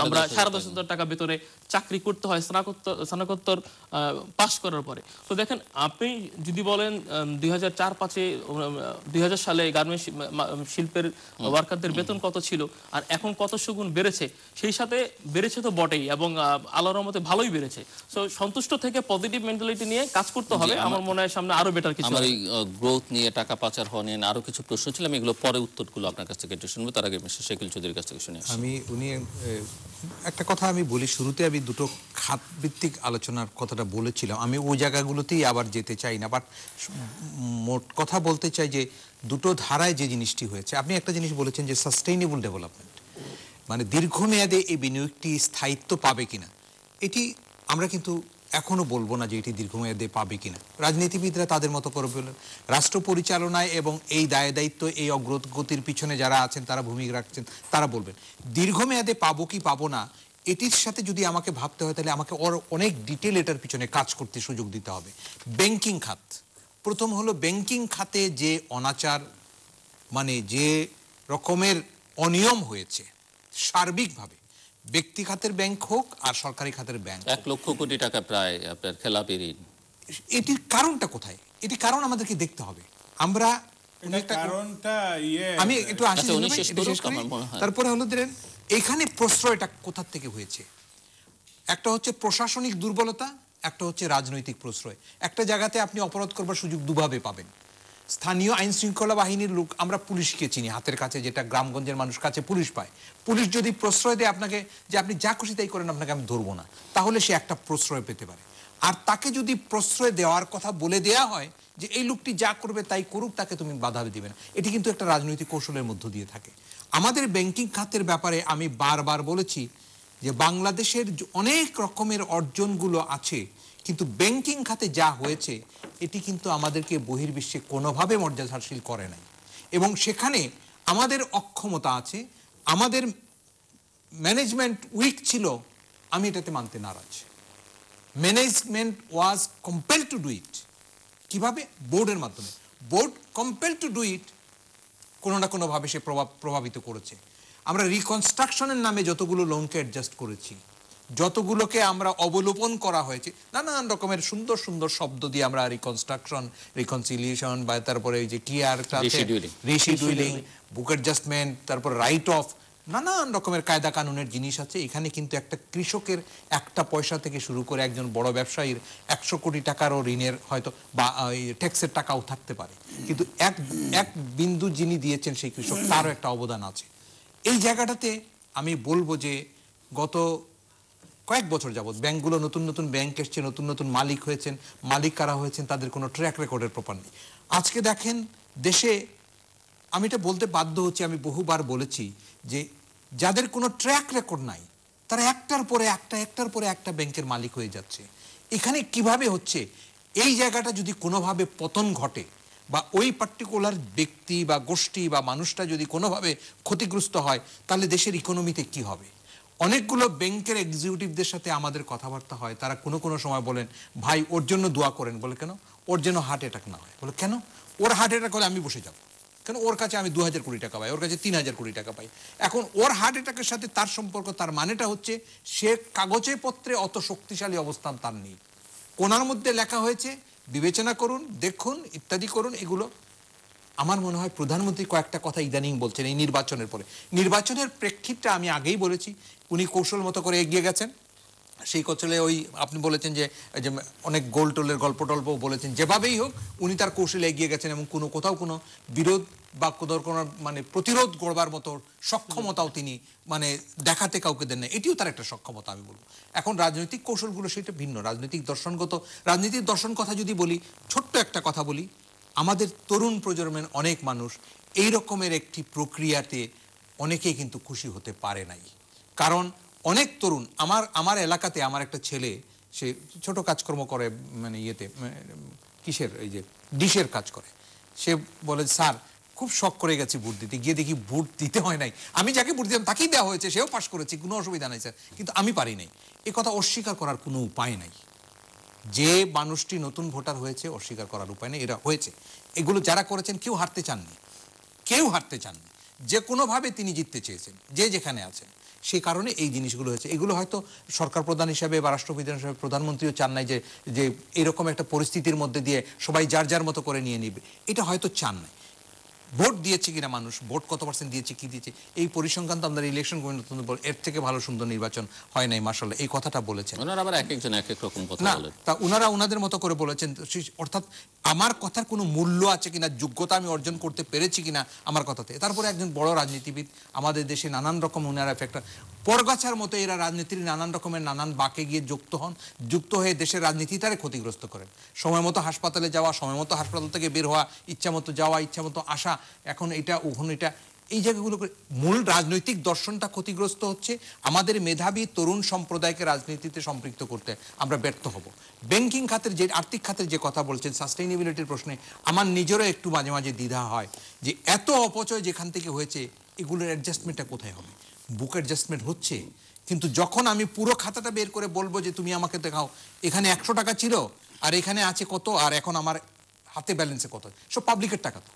S4: আমরা 10,500 টাকা বেতনে চাকরি করতে হয় স্নাতকোত্তর পাশ করার পরে। তো দেখেন, আপনি যদি বলেন 2004-2000 সালে গার্মেন্টস শিল্পের ওয়ার্কারদের বেতন কত ছিল আর এখন কত সুগুণ বেড়েছে, সেই সাথে বেড়েছে তো বটেই, এবং আল্লাহর রহমতে ভালোই বেড়েছে। সো সন্তুষ্ট থেকে পজিটিভ মেন্টালিটি নিয়ে কাজ করতে হবে। আমার মনে হয় সামনে আরো বেটার কিছু।
S1: আমার এই গ্রোথ নিয়ে, টাকা পাচার হওয়া নিয়ে আরো কিছু প্রশ্ন ছিল, আমি এগুলো পরে উত্তরগুলো আপনার কাছ থেকে একটু শুনবো। তার আগে মিস্টার শাকিল চৌধুরীর কাছ থেকে শুনে আসি।
S2: উনি একটা কথা আমি বলি, শুরুতে আমি দুটো খাত ভিত্তিক আলোচনার কথাটা বলেছিলাম, আমি ওই জায়গাগুলোতেই আবার যেতে চাই না, বাট মোট কথা বলতে চাই যে দুটো ধারায় যে জিনিসটি হয়েছে। আপনি একটা জিনিস বলেছেন যে সাস্টেইনেবল ডেভেলপমেন্ট, মানে দীর্ঘমেয়াদে এই বিনিয়োগটি স্থায়িত্ব পাবে কিনা, এটি আমরা কিন্তু এখনো বলবো না যে এটি দীর্ঘমেয়াদে পাবে কিনা। রাজনীতিবিদরা তাদের মতো করে বলবেন, রাষ্ট্র পরিচালনায় এবং এই দায় দায়িত্ব, এই অগ্রগতির পিছনে যারা আছেন, তারা ভূমিকা রাখছেন, তারা বলবেন। দীর্ঘমেয়াদে পাবো কি পাবো না, এটির সাথে যদি আমাকে ভাবতে হয়, তাহলে আমাকে অনেক ডিটেল এটার পিছনে কাজ করতে সুযোগ দিতে হবে। ব্যাংকিং খাত, প্রথম হলো ব্যাংকিং খাতে যে অনাচার, মানে যে রকমের অনিয়ম হয়েছে সার্বিকভাবে, ব্যক্তি খাতের ব্যাংক হোক আর সরকারি খাতের ব্যাংক,
S1: 1 লক্ষ কোটি টাকা প্রায় আপনার খেলাপি ঋণ।
S2: এটির কারণটা কোথায়? এটি কারণ আমাদেরকে দেখতে হবে। আমরা
S3: কারণটা
S2: আমি একটু আসি,
S1: আচ্ছা, উনি শেষ করুন, আমার মনে হয়।
S2: তারপরে হলো ধরেন এখানে প্রশ্রয়টা কোথা থেকে হয়েছে। একটা হচ্ছে প্রশাসনিক দুর্বলতা, একটা হচ্ছে রাজনৈতিক প্রশ্রয়। একটা জায়গাতে আপনি অপরাধ করবার সুযোগ দুভাবে পাবেন। স্থানীয় আইন শৃঙ্খলা বাহিনীর লোক, আমরা পুলিশকে চিনি হাতের কাছে, যেটা গ্রামগঞ্জের মানুষ কাছে পুলিশ পায়। পুলিশ যদি প্রশ্রয় দেয় আপনাকে যে আপনি যা খুশি তাই করেন, আপনাকে আমি ধরবো না, তাহলে সে একটা প্রশ্রয় পেতে পারে। আর তাকে যদি প্রশ্রয় দেওয়ার কথা বলে দেয়া হয় যে এই লোকটি যা করবে তাই করুক, তাকে তুমি বাধা দিবে না, এটি কিন্তু একটা রাজনৈতিক কৌশলের মধ্য দিয়ে থাকে। আমাদের ব্যাংকিং খাতের ব্যাপারে আমি বারবার বলেছি যে বাংলাদেশের অনেক রকমের অর্জনগুলো আছে, কিন্তু ব্যাংকিং খাতে যা হয়েছে এটি কিন্তু আমাদেরকে বহির্বিশ্বে কোনোভাবে মর্যাদাশীল করে নাই, এবং সেখানে আমাদের অক্ষমতা আছে, আমাদের ম্যানেজমেন্ট উইক ছিল। আমি এটাতে মানতে নারাজ। Management was compelled to do it. কিভাবে? বোর্ডের মাধ্যমে। Board compelled to do it, কোনো না কোনোভাবে সে প্রভাবিত করেছে। আমরা রিকনস্ট্রাকশনের নামে যতগুলো লোনকে অ্যাডজাস্ট করেছি, যতগুলোকে আমরা অবলোপন করা হয়েছে, নানান রকমের সুন্দর সুন্দর শব্দ দিয়ে আমরা রিকনস্ট্রাকশন, রিকনসিলিয়েশন, বা তারপরে এই যে টিআর, রিশিডিউলিং, বুক অ্যাডজাস্টমেন্ট, তারপর রাইট অফ, নানান রকমের কায়দা কানুনের জিনিস আছে। এখানে কিন্তু একটা কৃষকের একটা পয়সা থেকে শুরু করে একজন বড় ব্যবসায়ীর 100 কোটি টাকারও ঋণের হয়তো বা ট্যাক্সের টাকাও থাকতে পারে, কিন্তু এক বিন্দু যিনি দিয়েছেন সেই কৃষক, তারও একটা অবদান আছে। এই জায়গাটাতে আমি বলবো যে গত কয়েক বছর যাবৎ ব্যাংকগুলো, নতুন নতুন ব্যাংক এসছে, নতুন নতুন মালিক হয়েছেন, মালিক কারা হয়েছেন তাদের কোনো ট্র্যাক রেকর্ডের প্রপার নেই। আজকে দেখেন দেশে, আমি এটা বলতে বাধ্য হচ্ছি, আমি বহুবার বলেছি যে যাদের কোনো ট্র্যাক রেকর্ড নাই, তারা একটার পরে একটা ব্যাংকের মালিক হয়ে যাচ্ছে। এখানে কিভাবে হচ্ছে? এই জায়গাটা যদি কোনোভাবে পতন ঘটে, বা ওই পার্টিকুলার ব্যক্তি বা গোষ্ঠী বা মানুষটা যদি কোনোভাবে ক্ষতিগ্রস্ত হয়, তাহলে দেশের ইকোনমিতে কি হবে? অনেকগুলো ব্যাংকের এক্সিকিউটিভদের সাথে আমাদের কথাবার্তা হয়, তারা কোনো কোনো সময় বলেন, ভাই ওর জন্য দোয়া করেন। বলে কেন? ওর যেন হার্ট অ্যাটাক না হয়। বলে কেন? ওর হার্ট অ্যাটাক হলে আমি বসে যাব কেন? ওর কাছে আমি 2000 কোটি টাকা পাই, ওর কাছে 3000 কোটি টাকা পাই। এখন ওর হার্ট অ্যাটাকের সাথে তার সম্পর্ক, তার মানেটা হচ্ছে সে কাগজে পত্রে অত শক্তিশালী অবস্থান তার নেই। কোনার মধ্যে লেখা হয়েছে, বিবেচনা করুন, দেখুন, ইত্যাদি করুন। এগুলো আমার মনে হয় প্রধানমন্ত্রী কয়েকটা কথা ইদানিং বলছেন এই নির্বাচনের পরে। নির্বাচনের প্রেক্ষিতটা আমি আগেই বলেছি, উনি কৌশল মতো করে এগিয়ে গেছেন। সেই কৌশলে ওই আপনি বলেছেন যে অনেক গোল টোলের গল্প টল্প বলেছেন, যেভাবেই হোক উনি তার কৌশলে এগিয়ে গেছেন, এবং কোথাও কোনো বিরোধ বা কোনো মানে প্রতিরোধ গড়বার মতো সক্ষমতাও তিনি মানে দেখাতে কাউকে দেন না। এটিও তার একটা সক্ষমতা আমি বলবো। এখন রাজনৈতিক কৌশলগুলো সেটা ভিন্ন, রাজনৈতিক দর্শন কথা যদি বলি, ছোট্ট একটা কথা বলি, আমাদের তরুণ প্রজন্মের অনেক মানুষ এই রকমের একটি প্রক্রিয়াতে অনেকেই কিন্তু খুশি হতে পারে নাই। কারণ অনেক তরুণ, আমার এলাকাতে আমার একটা ছেলে, সে ছোট কাজকর্ম করে, মানে ইয়েতে কিসের, এই যে ডিশের কাজ করে। সে বলে, স্যার খুব শখ করে গেছি ভোট দিতে, গিয়ে দেখি ভোট দিতে হয় নাই, আমি যাকে ভোট দিতাম তাকেই দেওয়া হয়েছে, সেও পাশ করেছে, কোনো অসুবিধা নাই স্যার, কিন্তু আমি পারি নাই। এ কথা অস্বীকার করার কোনো উপায় নাই। যে মানুষটি নতুন ভোটার হয়েছে, অস্বীকার করার উপায় নেই, এরা হয়েছে। এগুলো যারা করেছেন কেউ হারতে চাননি, যে কোনোভাবে তিনি জিততে চেয়েছেন, যে যেখানে আছেন, সেই কারণে এই জিনিসগুলো হয়েছে। এগুলো হয়তো সরকার প্রধান হিসাবে বা রাষ্ট্রপ্রধান হিসাবে প্রধানমন্ত্রীও চান নাই যে এরকম একটা পরিস্থিতির মধ্যে দিয়ে সবাই যার যার মতো করে নিয়ে নিবে, এটা হয়তো চান নাই। ভোট দিয়েছে কিনা মানুষ, ভোট কত পার্সেন্ট দিয়েছে, কি দিয়েছে, এই পরিসংখ্যান তো আমাদের ইলেকশন কমিশন এর থেকে ভালো সুন্দর নির্বাচন হয় নাই মাশাআল্লাহ, এই কথাটা বলেছেন।
S1: ওনারা আবার এক একজন এক এক রকম কথা
S2: না,
S1: বলেন।
S2: তা ওনারা ওনাদের মতো করে বলেছেন। অর্থাৎ আমার কথার কোনো মূল্য আছে কিনা, যোগ্যতা আমি অর্জন করতে পেরেছি কিনা আমার কথাতে। তারপরে একজন বড় রাজনীতিবিদ, আমাদের দেশে নানান রকম ওনারা একটা পরগাছার মতো এরা রাজনীতির নানান রকমের নানান বাঁকে গিয়ে যুক্ত হয়ে দেশের রাজনীতিটারে ক্ষতিগ্রস্ত করেন। সময় মতো হাসপাতালে যাওয়া, সময় মতো হাসপাতাল থেকে বের হওয়া, ইচ্ছা মতো যাওয়া, ইচ্ছা মতো আসা, এখন এটা ওখানে এটা, এই জায়গাগুলো মূল রাজনৈতিক দর্শনটা ক্ষতিগ্রস্ত হচ্ছে। আমাদের মেধাবী তরুণ সম্প্রদায়কে রাজনীতিতে সম্পৃক্ত করতে আমরা ব্যর্থ হব। ব্যাংকিং খাতের যে, আর্থিক খাতের যে কথা বলছেন, সাস্টেইনেবিলিটির প্রশ্নে আমার নিজেরও একটু মাঝে মাঝে দ্বিধা হয় যে এত অপচয় যেখান থেকে হয়েছে, এগুলোর অ্যাডজাস্টমেন্টটা কোথায় হবে? বুক অ্যাডজাস্টমেন্ট হচ্ছে, কিন্তু যখন আমি পুরো খাতাটা বের করে বলবো যে তুমি আমাকে দেখাও এখানে 100 টাকা ছিল আর এখানে আছে কত, আর এখন আমার হাতে ব্যালেন্সে কত, সব পাবলিকের টাকা। তো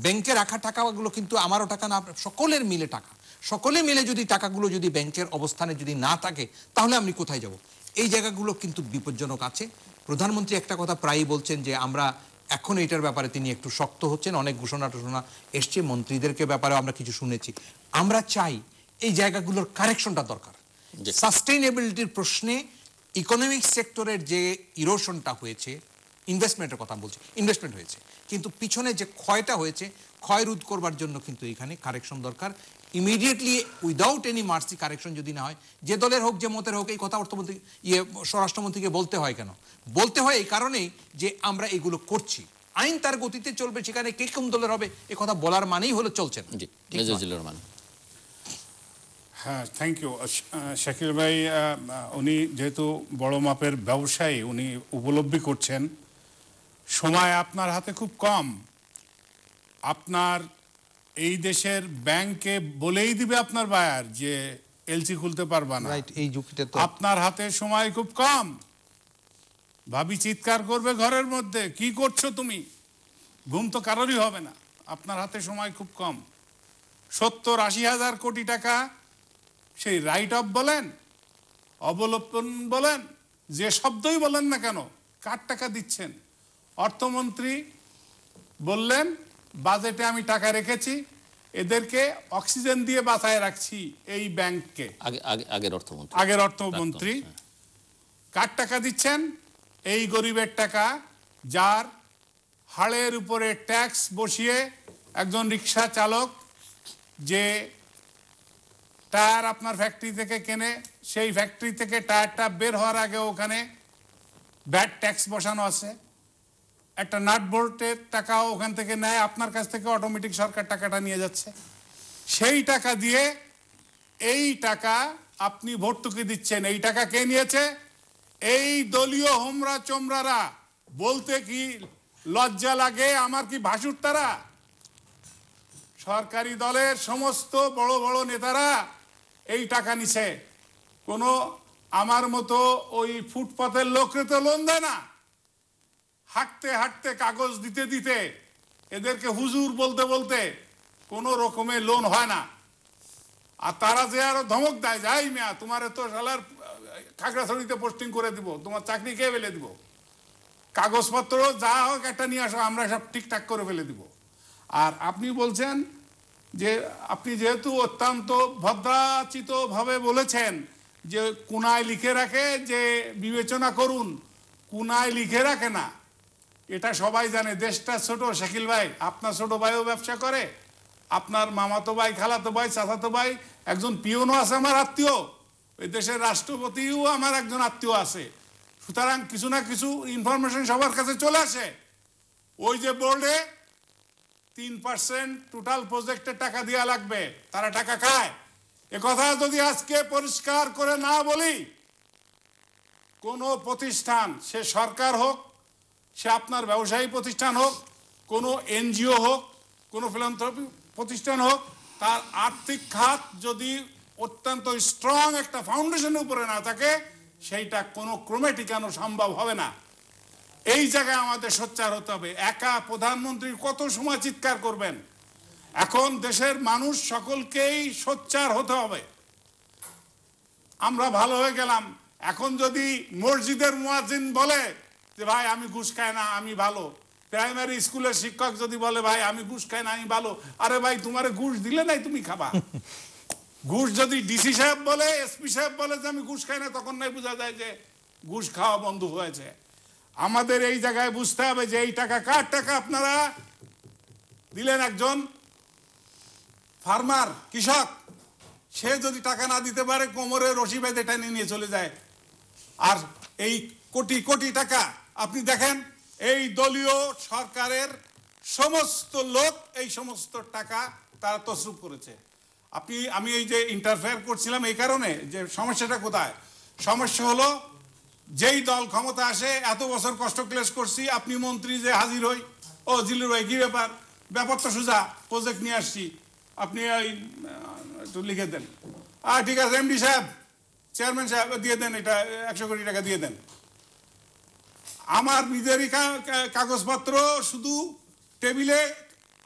S2: ব্যাংকে রাখা টাকাগুলো কিন্তু আমারও টাকা না, সকলের মিলে টাকা। সকলে মিলে যদি টাকাগুলো যদি ব্যাংকের অবস্থানে যদি না থাকে, তাহলে আমি কোথায় যাব? এই জায়গাগুলো কিন্তু বিপজ্জনক আছে। প্রধানমন্ত্রী একটা কথা প্রায়ই বলছেন যে আমরা এখন এটার ব্যাপারে তিনি একটু শক্ত হচ্ছেন, অনেক ঘোষণা টোষণা এসছে, মন্ত্রীদেরকে ব্যাপারে আমরা কিছু শুনেছি। আমরা চাই এই জায়গাগুলোর কারেকশনটা দরকার। সাস্টেইনেবিলিটির প্রশ্নে ইকোনমিক সেক্টরের যে ইরোশনটা হয়েছে, ইনভেস্টমেন্টের কথা বলছি, ইনভেস্টমেন্ট হয়েছে, কিন্তু পিছনে যে ক্ষয়টা হয়েছে, ক্ষয় রোধ করবার জন্য কিন্তু এখানে কারেকশন দরকার। Immediately without any mercy correction যদি না হয়, যে দলের হোক, যে মতের হোক, এই কথা অর্থমন্ত্রী স্বরাষ্ট্রমন্ত্রীকে বলতে হয়। কেন বলতে হয়? এই কারণেই যে আমরা এগুলো করছি, আইন তার গতিতে চলবে, সেখানে কে কোন দলের হবে এ কথা বলার মানেই হলো চলছেন।
S3: হ্যাঁ, থ্যাংক ইউ শাকিল ভাই। উনি যেহেতু বড় মাপের ব্যবসায়ী, উনি উপলব্ধি করছেন সময় আপনার হাতে খুব কম। আপনার এই দেশের ব্যাংকে বলেই দিবে আপনার বায়ার যে এলসি খুলতে পারবা না,
S2: এই যুক্তিতে তো
S3: আপনার হাতে সময় খুব কম। ভাবি চিৎকার করবে ঘরের মধ্যে, কি করছো তুমি, ঘুম তো কারোরই হবে না। আপনার হাতে সময় খুব কম। 70-80 হাজার কোটি টাকা সেই রাইট অফ বলেন, অবলোপন বলেন, যে শব্দই বলেন না কেন, কার টাকা দিচ্ছেন? অর্থমন্ত্রী বললেন বাজেটে আমি টাকা রেখেছি, এদেরকে অক্সিজেন দিয়ে বাঁচায় রাখছি এই ব্যাংককে। আগের অর্থমন্ত্রী কার টাকা দিচ্ছেন? এই গরিবের টাকা, যার হাড়ের উপরে ট্যাক্স বসিয়ে একজন রিক্সা চালক যে টায়ার আপনার ফ্যাক্টরি থেকে কেনে, সেই ফ্যাক্টরি থেকে টায়ারটা বের হওয়ার আগে ওখানে ব্যাড ট্যাক্স বসানো আছে। একটা নাট বোল্টের টাকাও ওখান থেকে নেয়, আপনার কাছ থেকে অটোমেটিক সরকার টাকাটা নিয়ে যাচ্ছে। সেই টাকা দিয়ে এই টাকা আপনি ভর্তুকি দিচ্ছেন। এই টাকা কে নিয়েছে? এই দলীয় হোমরা চোমরারা। বলতে কি লজ্জা লাগে? আমার কি ভাসুর তারা? সরকারি দলের সমস্ত বড় বড় নেতারা এই টাকা নিছে। কোনো আমার মতো ওই ফুটপাতের লোকরে তো লোন দেয় না। হাঁটতে হাঁটতে, কাগজ দিতে দিতে, এদেরকে হুজুর বলতে বলতে কোনো রকমের লোন হয় না। আর তারা যে আরো ধমক দেয়, যাই মিয়া তোমার তো শালার খাগড়াছড়িতে পোস্টিং করে দিব, তোমার চাকরি কে ফেলে দিব, কাগজপত্র যা হোক একটা নিয়ে আসো, আমরা সব ঠিকঠাক করে ফেলে দিব। আর আপনি বলছেন যে আপনি যেহেতু অত্যন্ত ভদ্রাচিত ভাবে বলেছেন যে কোনায় লিখে রাখে যে বিবেচনা করুন, কোনায় লিখে রাখে না, এটা সবাই জানে। দেশটা ছোট শাকিল ভাই, আপনার ছোট ভাইও ব্যবসা করে, আপনার মামাতো ভাই, খালাতো ভাই, চাচাতো ভাই, একজন পিওনও আছে আমার আত্মীয়, ওই দেশের রাষ্ট্রপতিও আমার একজন আত্মীয় আছে। সুতরাং কিছু না কিছু ইনফরমেশন সবার কাছে চলে আসে। ওই যে বোর্ডে 3% টোটাল প্রজেক্টের টাকা দেওয়া লাগবে, তারা টাকা খায়। একথা যদি আজকে পরিষ্কার করে না বলি, কোন প্রতিষ্ঠান, সে সরকার হোক, সে আপনার ব্যবসায়ী প্রতিষ্ঠান হোক, কোনো এনজিও হোক, কোনো ফিলান্থ্রপি প্রতিষ্ঠান হোক, তার আর্থিক খাত যদি অত্যন্ত স্ট্রং একটা ফাউন্ডেশনের উপরে না থাকে, সেইটা কোনো ক্রমে টিকানো সম্ভব হবে না। এই জায়গায় আমাদের সোচ্চার হতে হবে। একা প্রধানমন্ত্রী কত সময় চিৎকার করবেন? এখন দেশের মানুষ সকলকেই সোচ্চার হতে হবে। আমরা ভালো হয়ে গেলাম, এখন যদি মসজিদের মুয়াজ্জিন বলে যে ভাই আমি ঘুষ খাই না, আমি ভালো, প্রাইমারি স্কুলের শিক্ষক যদি বলে ভাই আমি ঘুষ খাই না আমি ভালো, আরে ভাই তোমারে ঘুষ দিলে নাই তুমি খাবা। ঘুষ যদি ডিসি সাহেব বলে, এসপি সাহেব বলে যে আমি ঘুষ খাই না, তখন নাই বোঝা যায় যে ঘুষ খাওয়া বন্ধ হয়েছে। আমাদের এই জায়গায় বুঝতে হবে যে এই টাকা কার টাকা আপনারা দিলেন। একজন ফার্মার, কৃষক, সে যদি টাকা না দিতে পারে কোমরে রশি বেঁধে টেনে নিয়ে চলে যায়। আর এই কোটি কোটি টাকা আপনি দেখেন এই দলীয় সরকারের সমস্ত লোক এই সমস্ত টাকা তারা তসরুপ করেছে। আমি এই যে ইন্টারফেয়ার করছিলাম এই কারণে যে সমস্যাটা কোথায়, সমস্যা হলো যেই দল ক্ষমতা আসে, এত বছর কষ্ট ক্লেশ করছি, আপনি মন্ত্রী যে হাজির হই, ও জিলুর ভাই কি ব্যাপার, ব্যাপার তো সোজা, প্রজেক্ট নিয়ে আসছি, আপনি একটু লিখে দেন। ঠিক আছে এমডি সাহেব, চেয়ারম্যান সাহেব দিয়ে দেন, এটা 100 কোটি টাকা দিয়ে দেন। আমার নিজেরই কাগজপত্র শুধু টেবিলে,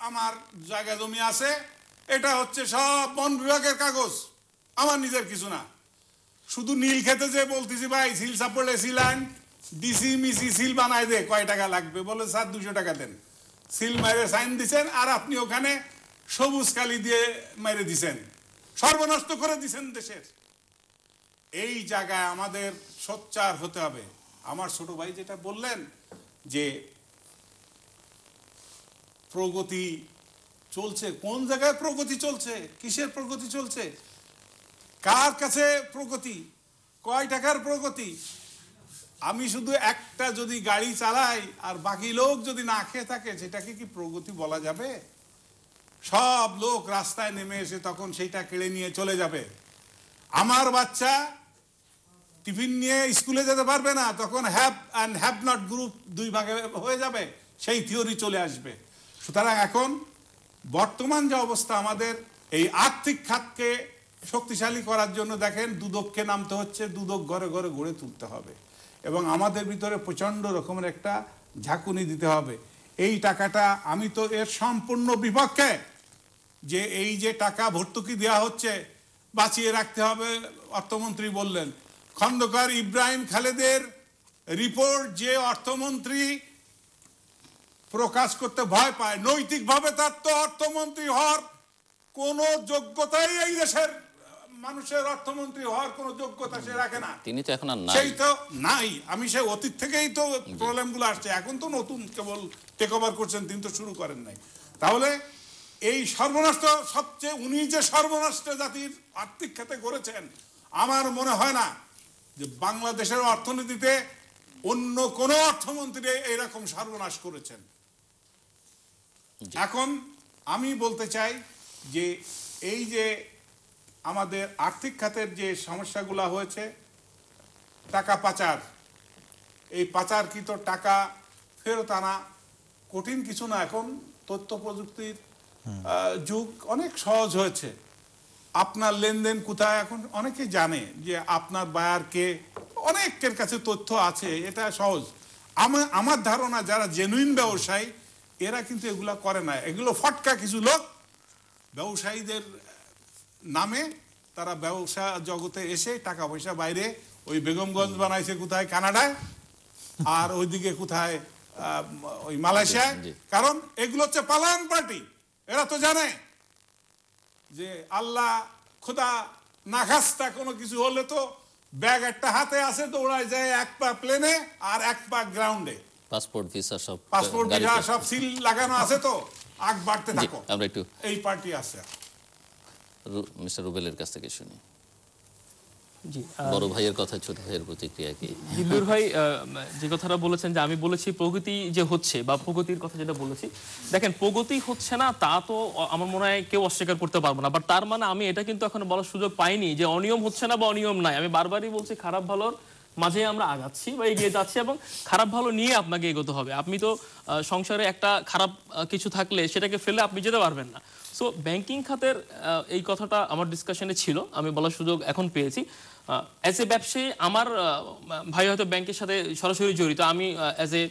S3: আমার জায়গা জমি আছে, এটা হচ্ছে সব বন বিভাগের কাগজ, আমার নিজের কিছু না। শুধু নীল খেতে যে বলতেছি ভাই সিল সাপোর্টে সিল আইন, ডিসি মিসি সিল বানাই দে, কয় টাকা লাগবে, বলে স্যার 200 টাকা দেন। সিল মাইরে সাইন দিছেন, আর আপনি ওখানে সবুজ কালি দিয়ে মেরে দিছেন, সর্বনষ্ট করে দিছেন দেশের। এই জায়গায় আমাদের সোচ্চার হতে হবে। আমার ছোট ভাই যেটা বললেন যে প্রগতি চলছে, কোন জায়গায় প্রগতি চলছে, কিসের প্রগতি চলছে, কার কাছে প্রগতি, কয় টাকার প্রগতি? আমি শুধু একটা যদি গাড়ি চালাই আর বাকি লোক যদি না খেয়ে থাকে, সেটাকে কি প্রগতি বলা যাবে? সব লোক রাস্তায় নেমে এসে তখন সেইটা কেড়ে নিয়ে চলে যাবে। আমার বাচ্চা টিফিন নিয়ে স্কুলে যেতে পারবে না, তখন have and have not group দুই ভাগে হয়ে যাবে, সেই থিওরি চলে আসবে। সুতরাং এখন বর্তমান যে অবস্থা, আমাদের এই আর্থিক খাতকে শক্তিশালী করার জন্য দেখেন দুদককে নামতে হচ্ছে, দুদক ঘরে ঘরে গড়ে তুলতে হবে এবং আমাদের ভিতরে প্রচন্ড রকমের একটা ঝাঁকুনি দিতে হবে। এই টাকাটা, আমি তো এর সম্পূর্ণ বিপক্ষে যে এই যে টাকা ভর্তুকি দেওয়া হচ্ছে বাঁচিয়ে রাখতে হবে। অর্থমন্ত্রী বললেন, খন্দকার ইব্রাহিম খালেদের রিপোর্ট যে অর্থমন্ত্রী প্রকাশ করতে ভয় পায়, নৈতিকভাবে তার তো অর্থমন্ত্রী হওয়ার কোনো যোগ্যতাই এই দেশের মানুষের অর্থমন্ত্রী হওয়ার কোনো যোগ্যতা সে রাখে না।
S1: তিনি তো এখন আর নাই,
S3: সেই তো নাই। আমি সে অতীত থেকেই তো প্রবলেমগুলো আসছে, এখন তো নতুন কেবল টেক ওভার করছেন, তিনি তো শুরু করেন নাই। তাহলে এই সর্বনষ্ট, সবচেয়ে উনি যে সর্বনষ্ট জাতির আর্থিক খাতে করেছেন, আমার মনে হয় না যে বাংলাদেশের অর্থনীতিতে অন্য কোনো অর্থমন্ত্রী এইরকম সর্বনাশ করেছেন। এখন আমি বলতে চাই যে এই যে আমাদের আর্থিক খাতের যে সমস্যাগুলো হয়েছে, টাকা পাচার, এই পাচারকৃত টাকা ফেরত আনা কঠিন কিছু না। এখন তথ্য প্রযুক্তির যুগ, অনেক সহজ হয়েছে। আপনার লেনদেন কোথায় এখন অনেকে জানে, যে আপনার বায়ারকে, অনেকের কাছে তথ্য আছে, এটা সহজ। আমার ধারণা যারা জেনুইন ব্যবসায়ী এরা কিন্তু এগুলা করে না, এগুলো ফটকা কিছু লোক ব্যবসায়ীদের নামে তারা ব্যবসা জগতে এসে টাকা পয়সা বাইরে, ওই বেগমগঞ্জ বানাইছে কোথায় কানাডায়, আর ওইদিকে কোথায় ওই মালয়েশিয়ায়। কারণ এগুলো হচ্ছে পালায়ন পার্টি, এরা তো জানে যে আল্লাহ খোদা নাখাস্তা কোনো কিছু হলে তো ব্যাগ একটা হাতে আছে, দৌড়ায় যায় এক পা প্লেনে আর এক পা গ্রাউন্ডে,
S1: পাসপোর্ট ভিসা সব,
S3: পাসপোর্ট ভিসা সব সিল লাগানো আছে, তো আগ বাড়তে থাকো।
S1: আমরা একটু
S3: এই পার্টি আছে।
S1: মিস্টার রুবেলের কাছ থেকে শুনি,
S4: জি,
S1: বড় ভাইয়ের কথা, ছোট ভাইয়ের প্রতিক্রিয়া কি?
S4: জিল্লুর ভাই যে কথাটা বলেছেন, যে আমি বলেছি প্রগতি যে হচ্ছে বা প্রগতির কথা যেটা বলেছি, দেখেন প্রগতি হচ্ছে না তা তো আমার মনে হয় কেউ অস্বীকার করতে পারবো না, বাট তার মানে আমি এটা কিন্তু এখন বলার সুযোগ পাইনি যে অনিয়ম হচ্ছে না বা অনিয়ম নাই। আমি বারবারই বলছি খারাপ ভালোর মাঝে আমরা আগাচ্ছি বা এগিয়ে যাচ্ছি, এবং খারাপ ভালো নিয়ে আপনাকে এগোতে হবে। আপনি তো সংসারে একটা খারাপ কিছু থাকলে সেটাকে ফেলে আপনি যেতে পারবেন না। সো ব্যাংকিং খাতের এই কথাটা আমার ডিসকাশনে ছিল, আমি বলার সুযোগ এখন পেয়েছি। অ্যাজ এ ব্যবসায়ী আমার ভাই হয়তো ব্যাংকের সাথে সরাসরি জড়িত, আমি অ্যাজ এ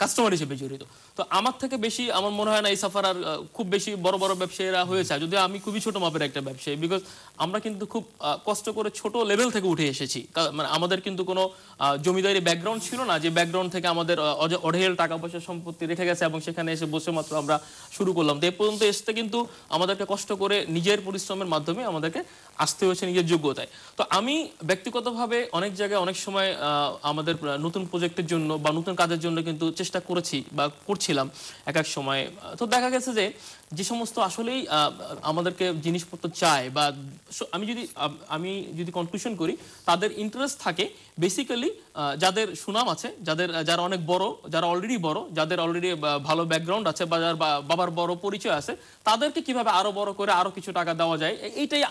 S4: কাস্টমার হিসেবে জড়িত। তো আমার থেকে বেশি আমার মনে হয় না এই সাফার আর খুব বেশি বড় বড় ব্যবসায়ীরা হয়েছে, যদি আমি খুবই ছোট মাপের একটা ব্যবসায়ী। বিকজ আমরা কিন্তু খুব কষ্ট করে ছোট লেভেল থেকে উঠে এসেছি। মানে আমাদের কিন্তু কোনো জমিদারি ব্যাকগ্রাউন্ড ছিল না, যে ব্যাকগ্রাউন্ড থেকে আমাদের অঢেল টাকা পয়সা সম্পত্তি রেখে গেছে এবং সেখানে এসে বসে মাত্র আমরা শুরু করলাম। তো এ পর্যন্ত আসতে কিন্তু আমাদেরকে কষ্ট করে নিজের পরিশ্রমের মাধ্যমে আমাদেরকে আসতে হয়েছে নিজের যোগ্যতায়। তো আমি ব্যক্তিগতভাবে অনেক জায়গায় অনেক সময় আমাদের নতুন প্রজেক্টের জন্য বা নতুন কাজের জন্য কিন্তু চেষ্টা করেছি বা করছিলাম এক এক সময়। তো দেখা গেছে যে সমস্ত আসলেই আমাদেরকে জিনিসপত্র চায়, বা আমি যদি কনক্লুশন করি, তাদের ইন্টারেস্ট থাকে বেসিক্যালি যাদের সুনাম আছে, যারা অনেক বড়, যারা অলরেডি বড়, যাদের অলরেডি ভালো ব্যাকগ্রাউন্ড আছে বা যার বাবার বড় পরিচয় আছে, তাদেরকে কিভাবে আরো বড় করে আরো কিছু টাকা দেওয়া যায়, এইটাই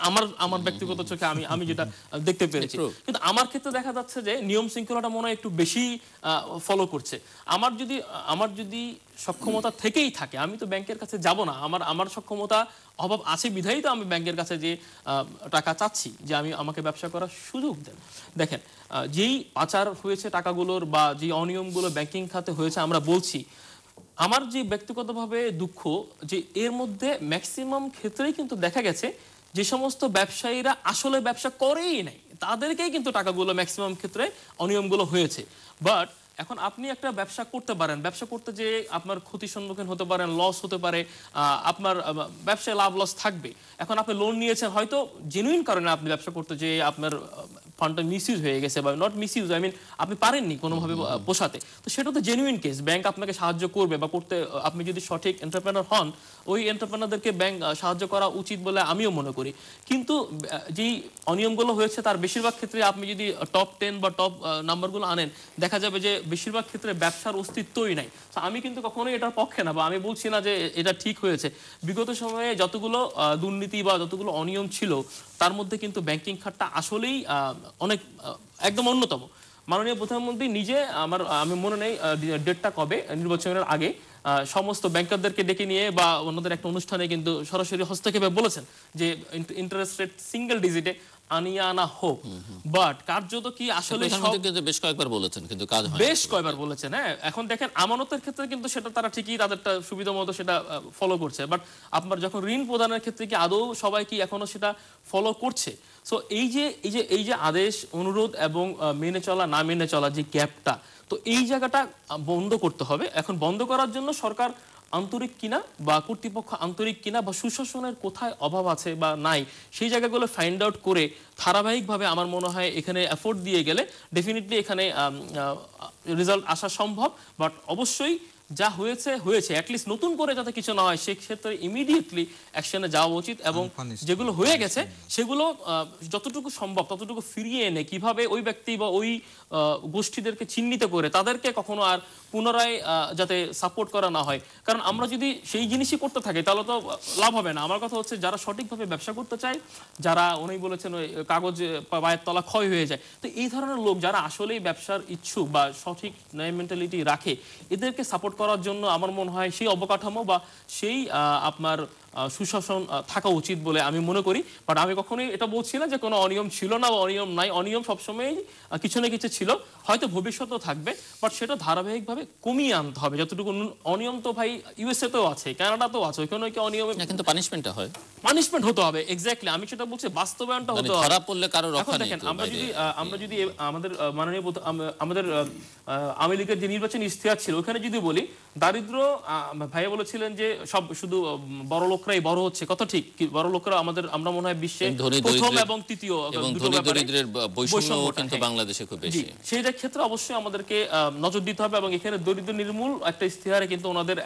S4: আমার ব্যক্তিগত চোখে আমি যেটা দেখতে পেরেছি। কিন্তু আমার ক্ষেত্রে দেখা যাচ্ছে যে নিয়ম শৃঙ্খলাটা মনে হয় একটু বেশি ফলো করছে। আমার যদি সক্ষমতা থেকেই থাকে, আমি তো ব্যাংকের কাছে যাব না। আমার সক্ষমতা অভাব আছে বিধায়ী তো আমি ব্যাংকের কাছে যে টাকা চাচ্ছি যে আমাকে ব্যবসা করার সুযোগ দেন। দেখেন, যেই পাচার হয়েছে টাকাগুলোর বা যে অনিয়মগুলো ব্যাংকিং খাতে হয়েছে আমরা বলছি, আমার যে ব্যক্তিগতভাবে দুঃখ যে এর মধ্যে ম্যাক্সিমাম ক্ষেত্রেই কিন্তু দেখা গেছে যে সমস্ত ব্যবসায়ীরা আসলে ব্যবসা করেই নাই, তাদেরকেই কিন্তু টাকাগুলো ম্যাক্সিমাম ক্ষেত্রে অনিয়মগুলো হয়েছে। বাট এখন আপনি একটা ব্যবসা করতে পারেন, ব্যবসা করতে যে আপনার ক্ষতির সম্মুখীন হতে পারেন, লস হতে পারে, আপনার ব্যবসায় লাভ লস থাকবে। এখন আপনি লোন নিয়েছেন হয়তো জেনুইন কারণে, আপনি ব্যবসা করতে যে আপনার ফান্ডটা মিসইউজ হয়ে গেছে, বা নট মিসইউজ, আই মিন আপনি পারেননি কোনোভাবে পোষাতে, তো সেটা তো জেনুইন কেস, ব্যাংক আপনাকে সাহায্য করবে বা করতে, আপনি যদি সঠিক এন্টারপ্রেনার হন, ওই এন্টারপ্রেনারদেরকে ব্যাংক সাহায্য করা উচিত বলে আমিও মনে করি। কিন্তু যেই অনিয়মগুলো হয়েছে তার বেশিরভাগ ক্ষেত্রে আপনি যদি টপ 10 বা টপ নাম্বারগুলো আনেন, দেখা যাবে যে বেশিরভাগ ক্ষেত্রে ব্যবসার অস্তিত্বই নাই। তো আমি কিন্তু কখনোই এটার পক্ষে না, বা আমি বলছি না যে এটা ঠিক হয়েছে। বিগত সময়ে যতগুলো দুর্নীতি বা যতগুলো অনিয়ম ছিল, তার মধ্যে কিন্তু ব্যাংকিং খাতটা আসলেই অনেক একদম অন্যতম। মাননীয় প্রধানমন্ত্রী নিজে, আমি মনে নেই ডেটটা কবে, নির্বাচনের আগে সমস্ত ব্যাংকারদেরকে ডেকে নিয়ে বা অন্যদের একটা অনুষ্ঠানে কিন্তু সরাসরি হস্তক্ষেপে বলেছেন যে ইন্টারেস্ট রেট সিঙ্গেল ডিজিটে আনিয়ে আনা হোক। বাট কার্যত কি আসলে
S1: বেশ কয়েকবার বলেছেন, কিন্তু কাজ হয়নি।
S4: বেশ কয়েকবার বলেছেন, হ্যাঁ। এখন দেখেন আমানতের ক্ষেত্রে কিন্তু সেটা তারা ঠিকই তাদেরটা সুবিধা মতো সেটা ফলো করছে, বাট আপনার যখন ঋণ প্রদানের ক্ষেত্রে কি আদৌ সবাই কি এখনো সেটা ফলো করছে? সো এই যে আদেশ, অনুরোধ এবং মেনে চলা না মেনে চলা যে গ্যাপটা, তো এই জায়গাটা বন্ধ করতে হবে। এখন বন্ধ করার জন্য সরকার আন্তরিক কিনা বা কর্তৃপক্ষ আন্তরিক কিনা বা সুশাসনের কোথায় অভাব আছে বা নাই, সেই জায়গাগুলো ফাইন্ড আউট করে ধারাবাহিকভাবে আমার মনে হয় এখানে এফোর্ট দিয়ে গেলে ডেফিনেটলি এখানে রেজাল্ট আসা সম্ভব। বাট অবশ্যই যা হয়েছে অ্যাটলিস্ট নতুন করে যাতে কিছু না হয়, সেক্ষেত্রে ইমিডিয়েটলি অ্যাকশনে যাওয়া উচিত, এবং যেগুলো হয়ে গেছে সেগুলো যতটুকু সম্ভব ততটুকু ফিরিয়ে এনে কিভাবে ওই ব্যক্তি বা ওই গোষ্ঠীদেরকে চিহ্নিত করে তাদেরকে কখনো আর পুনরায় যাতে সাপোর্ট করা না হয়। কারণ আমরা যদি সেই জিনিসই করতে থাকি তাহলে তো লাভ হবে না। আমার কথা হচ্ছে যারা সঠিকভাবে ব্যবসা করতে চায়, যারা উনি বলেছেন ওই কাগজ পায়ের তলা ক্ষয় হয়ে যায়, তো এই ধরনের লোক যারা আসলেই ব্যবসার ইচ্ছুক বা সঠিক ন্যায় মেন্টালিটি রাখে, এদেরকে সাপোর্ট করার জন্য আমার মনে হয় সেই অবকাঠামো বা সেই আপনার সুশাসন থাকা উচিত বলে আমি মনে করি। বাট আমি কখনোই এটা বলছি না যে কোনো অনিয়ম ছিল না বা অনিয়ম নাই। অনিয়ম সবসময় কিছু না কিছু ছিল, হয়তো ভবিষ্যতেও থাকবে, বাট সেটা ধারাবাহিকভাবে কমিয়ে আনতে হবে। যতটুকু অনিয়ম তো ভাই ইউএসএ তেও আছে, কানাডাতেও আছে, ওইখানে কি অনিয়ম, কিন্তু
S1: পানিশমেন্টটা হয়,
S4: পানিশমেন্ট হতে হবে। এক্স্যাক্টলি, আমি সেটা বলছি, বাস্তবায়নটা হতে হবে।
S1: ধরা পড়লে কারো রক্ষা নেই।
S4: দেখেন, আমরা যদি আমাদের মাননীয় আমাদের আওয়ামী লীগের যে নির্বাচনী ইশতেহার ছিল ওখানে যদি বলি, দারিদ্র ভাইয়া বলেছিলেন যে সব শুধু বড় লোকরাই বড় হচ্ছে, কথা ঠিক। বড় লোকরা আমরা মনে হয় বিশ্বে প্রথম এবং তৃতীয়,
S1: দরিদ্রের বৈষম্য কিন্তু বাংলাদেশে খুব বেশি।
S4: সেই ক্ষেত্রে অবশ্যই আমাদেরকে নজর দিতে হবে, এবং এখানে দরিদ্র নির্মূল একটা ইশতেহারে কিন্তু ওনাদের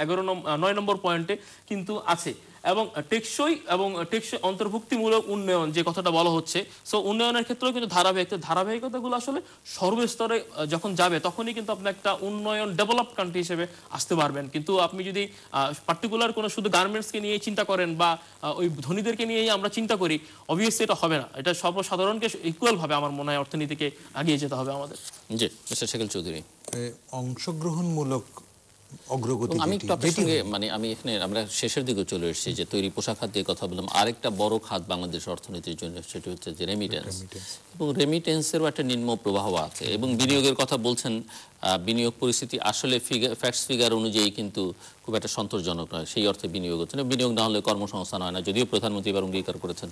S4: 9 নম্বর পয়েন্টে কিন্তু আছে। এবং টেকসই অন্তর্ভুক্তিমূলক উন্নয়ন যে কথাটা বলা হচ্ছে, সো উন্নয়নের ক্ষেত্রেও কিন্তু ধারাবাহিকতাগুলো আসলে সর্বস্তরে যখন যাবে তখনই কিন্তু আপনি একটা উন্নয়ন ডেভেলপড কান্ট্রি হিসেবে আসতে পারবেন। কিন্তু আপনি যদি পার্টিকুলার কোনো শুধু গার্মেন্টসকে নিয়ে চিন্তা করেন বা ওই ধনীদেরকে নিয়েই আমরা চিন্তা করি, অবভিয়াসলি এটা হবে না। এটা সর্বসাধারণকে ইকুয়াল ভাবে আমার মনে হয় অর্থনীতিকে এগিয়ে যেতে হবে আমাদের।
S1: জি, মিস্টার শাকিল চৌধুরী।
S2: অংশগ্রহণমূলক অগ্রগতি
S1: আমি একটু আপনার সঙ্গে মানে আমি এখানে আমরা শেষের দিকে চলে এসেছি যে তৈরি পোশাক খাত দিয়ে কথা বললাম, আরেকটা বড় খাত বাংলাদেশ অর্থনীতির জন্য সেটা হচ্ছে যে রেমিটেন্স, এবং রেমিটেন্সেরও একটা নিম্ন প্রবাহ আছে। এবং বিনিয়োগের কথা বলছেন, বিনিয়োগ পরিস্থিতি আসলে ফ্যাক্টস ফিগার অনুযায়ী কিন্তু খুব একটা সন্তোষজনক নয়, সেই অর্থে বিনিয়োগ হচ্ছে না। বিনিয়োগ না হলে কর্মসংস্থান হয় না, যদিও প্রধানমন্ত্রী এবার অঙ্গীকার করেছেন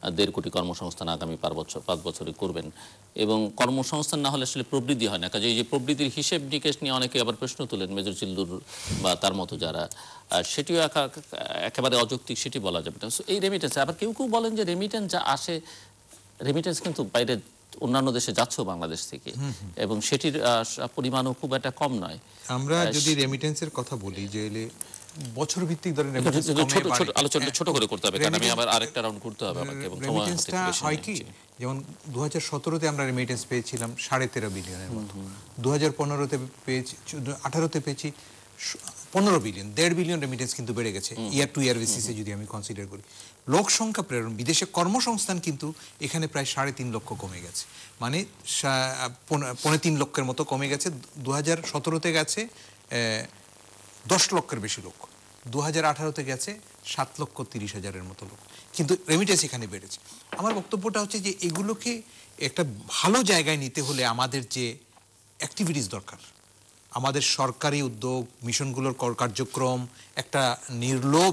S1: 1.5 কোটি কর্মসংস্থান আগামী 5 বছরে করবেন। এবং কর্মসংস্থান না হলে আসলে প্রবৃদ্ধি হয় না, কাজে এই যে প্রবৃদ্ধির হিসেব নিকেশ নিয়ে অনেকে আবার প্রশ্ন তোলেন, মেজর চিল্লুর বা তার মতো যারা, সেটিও একেবারে অযৌক্তিক, সেটি বলা যাবে না। এই রেমিটেন্স, আবার কেউ কেউ বলেন যে রেমিটেন্স যা আসে, রেমিটেন্স কিন্তু বাইরে অন্যান্য দেশে যাচ্ছেও বাংলাদেশ থেকে, এবং সেটির পরিমাণও খুব একটা কম নয়।
S2: আমরা যদি রেমিটেন্সের কথা বলি, যে বছর ভিত্তিক ধরে
S1: আলোচনা ছোট করে করতে হবে, কারণ আমি আবার আরেকটা রাউন্ড করতে হবে আমাকে, এবং
S2: রেমিটেন্সটা হয় কি, যেমন 2017-তে আমরা রেমিটেন্স পেয়েছিলাম 13.5 বিলিয়নের মতো, 2015-তে পেয়েছি, 18-তে পেয়েছি 15 বিলিয়ন, 1.5 বিলিয়ন রেমিটেন্স কিন্তু বেড়ে গেছে ইয়ার টু ইয়ার বেসিসে যদি আমি কনসিডার করি। লোক সংখ্যা প্রেরণ, বিদেশে কর্মসংস্থান কিন্তু এখানে প্রায় 3.5 লক্ষ কমে গেছে, মানে 3.25 লক্ষের মতো কমে গেছে। 2017-তে গেছে 10 লক্ষের বেশি লোক, 2018-তে গেছে 7,30,000-এর মতো লোক, কিন্তু রেমিটেন্স এখানে বেড়েছে। আমার বক্তব্যটা হচ্ছে যে এগুলোকে একটা ভালো জায়গায় নিতে হলে আমাদের যে অ্যাক্টিভিটিস দরকার, আমাদের সরকারি উদ্যোগ, মিশনগুলোর কার্যক্রম, একটা নির্লোভ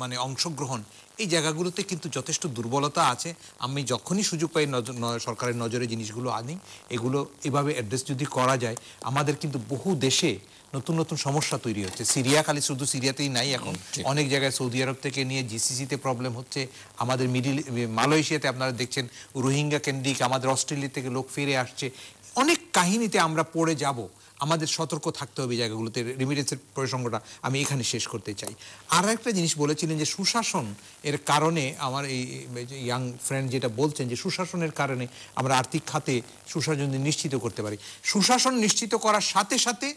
S2: মানে অংশগ্রহণ, এই জায়গাগুলোতে কিন্তু যথেষ্ট দুর্বলতা আছে। আমি যখনই সুযোগ পাই সরকারের নজরে জিনিসগুলো আনি, এগুলো এভাবে অ্যাড্রেস যদি করা যায়, আমাদের কিন্তু বহু দেশে নতুন নতুন সমস্যা তৈরি হচ্ছে। সিরিয়া, খালি শুধু সিরিয়াতেই নাই, এখন অনেক জায়গায় সৌদি আরব থেকে নিয়ে জিসিসিতে প্রবলেম হচ্ছে, আমাদের মালয়েশিয়াতে আপনারা দেখছেন রোহিঙ্গা কেন্দ্রিক, আমাদের অস্ট্রেলিয়া থেকে লোক ফিরে আসছে। অনেক কাহিনীতে আমরা পড়ে যাব, আমাদের সতর্ক থাকতে হবে এই জায়গাগুলোতে। রেমিটেন্সের প্রসঙ্গটা আমি এখানে শেষ করতে চাই। আর একটা জিনিস বলেছিলেন যে সুশাসন এর কারণে, আমার এই ইয়াং ফ্রেন্ড যেটা বলছেন যে সুশাসনের কারণে আমরা আর্থিক খাতে সুশাসন নিশ্চিত করতে পারি। সুশাসন নিশ্চিত করার সাথে সাথে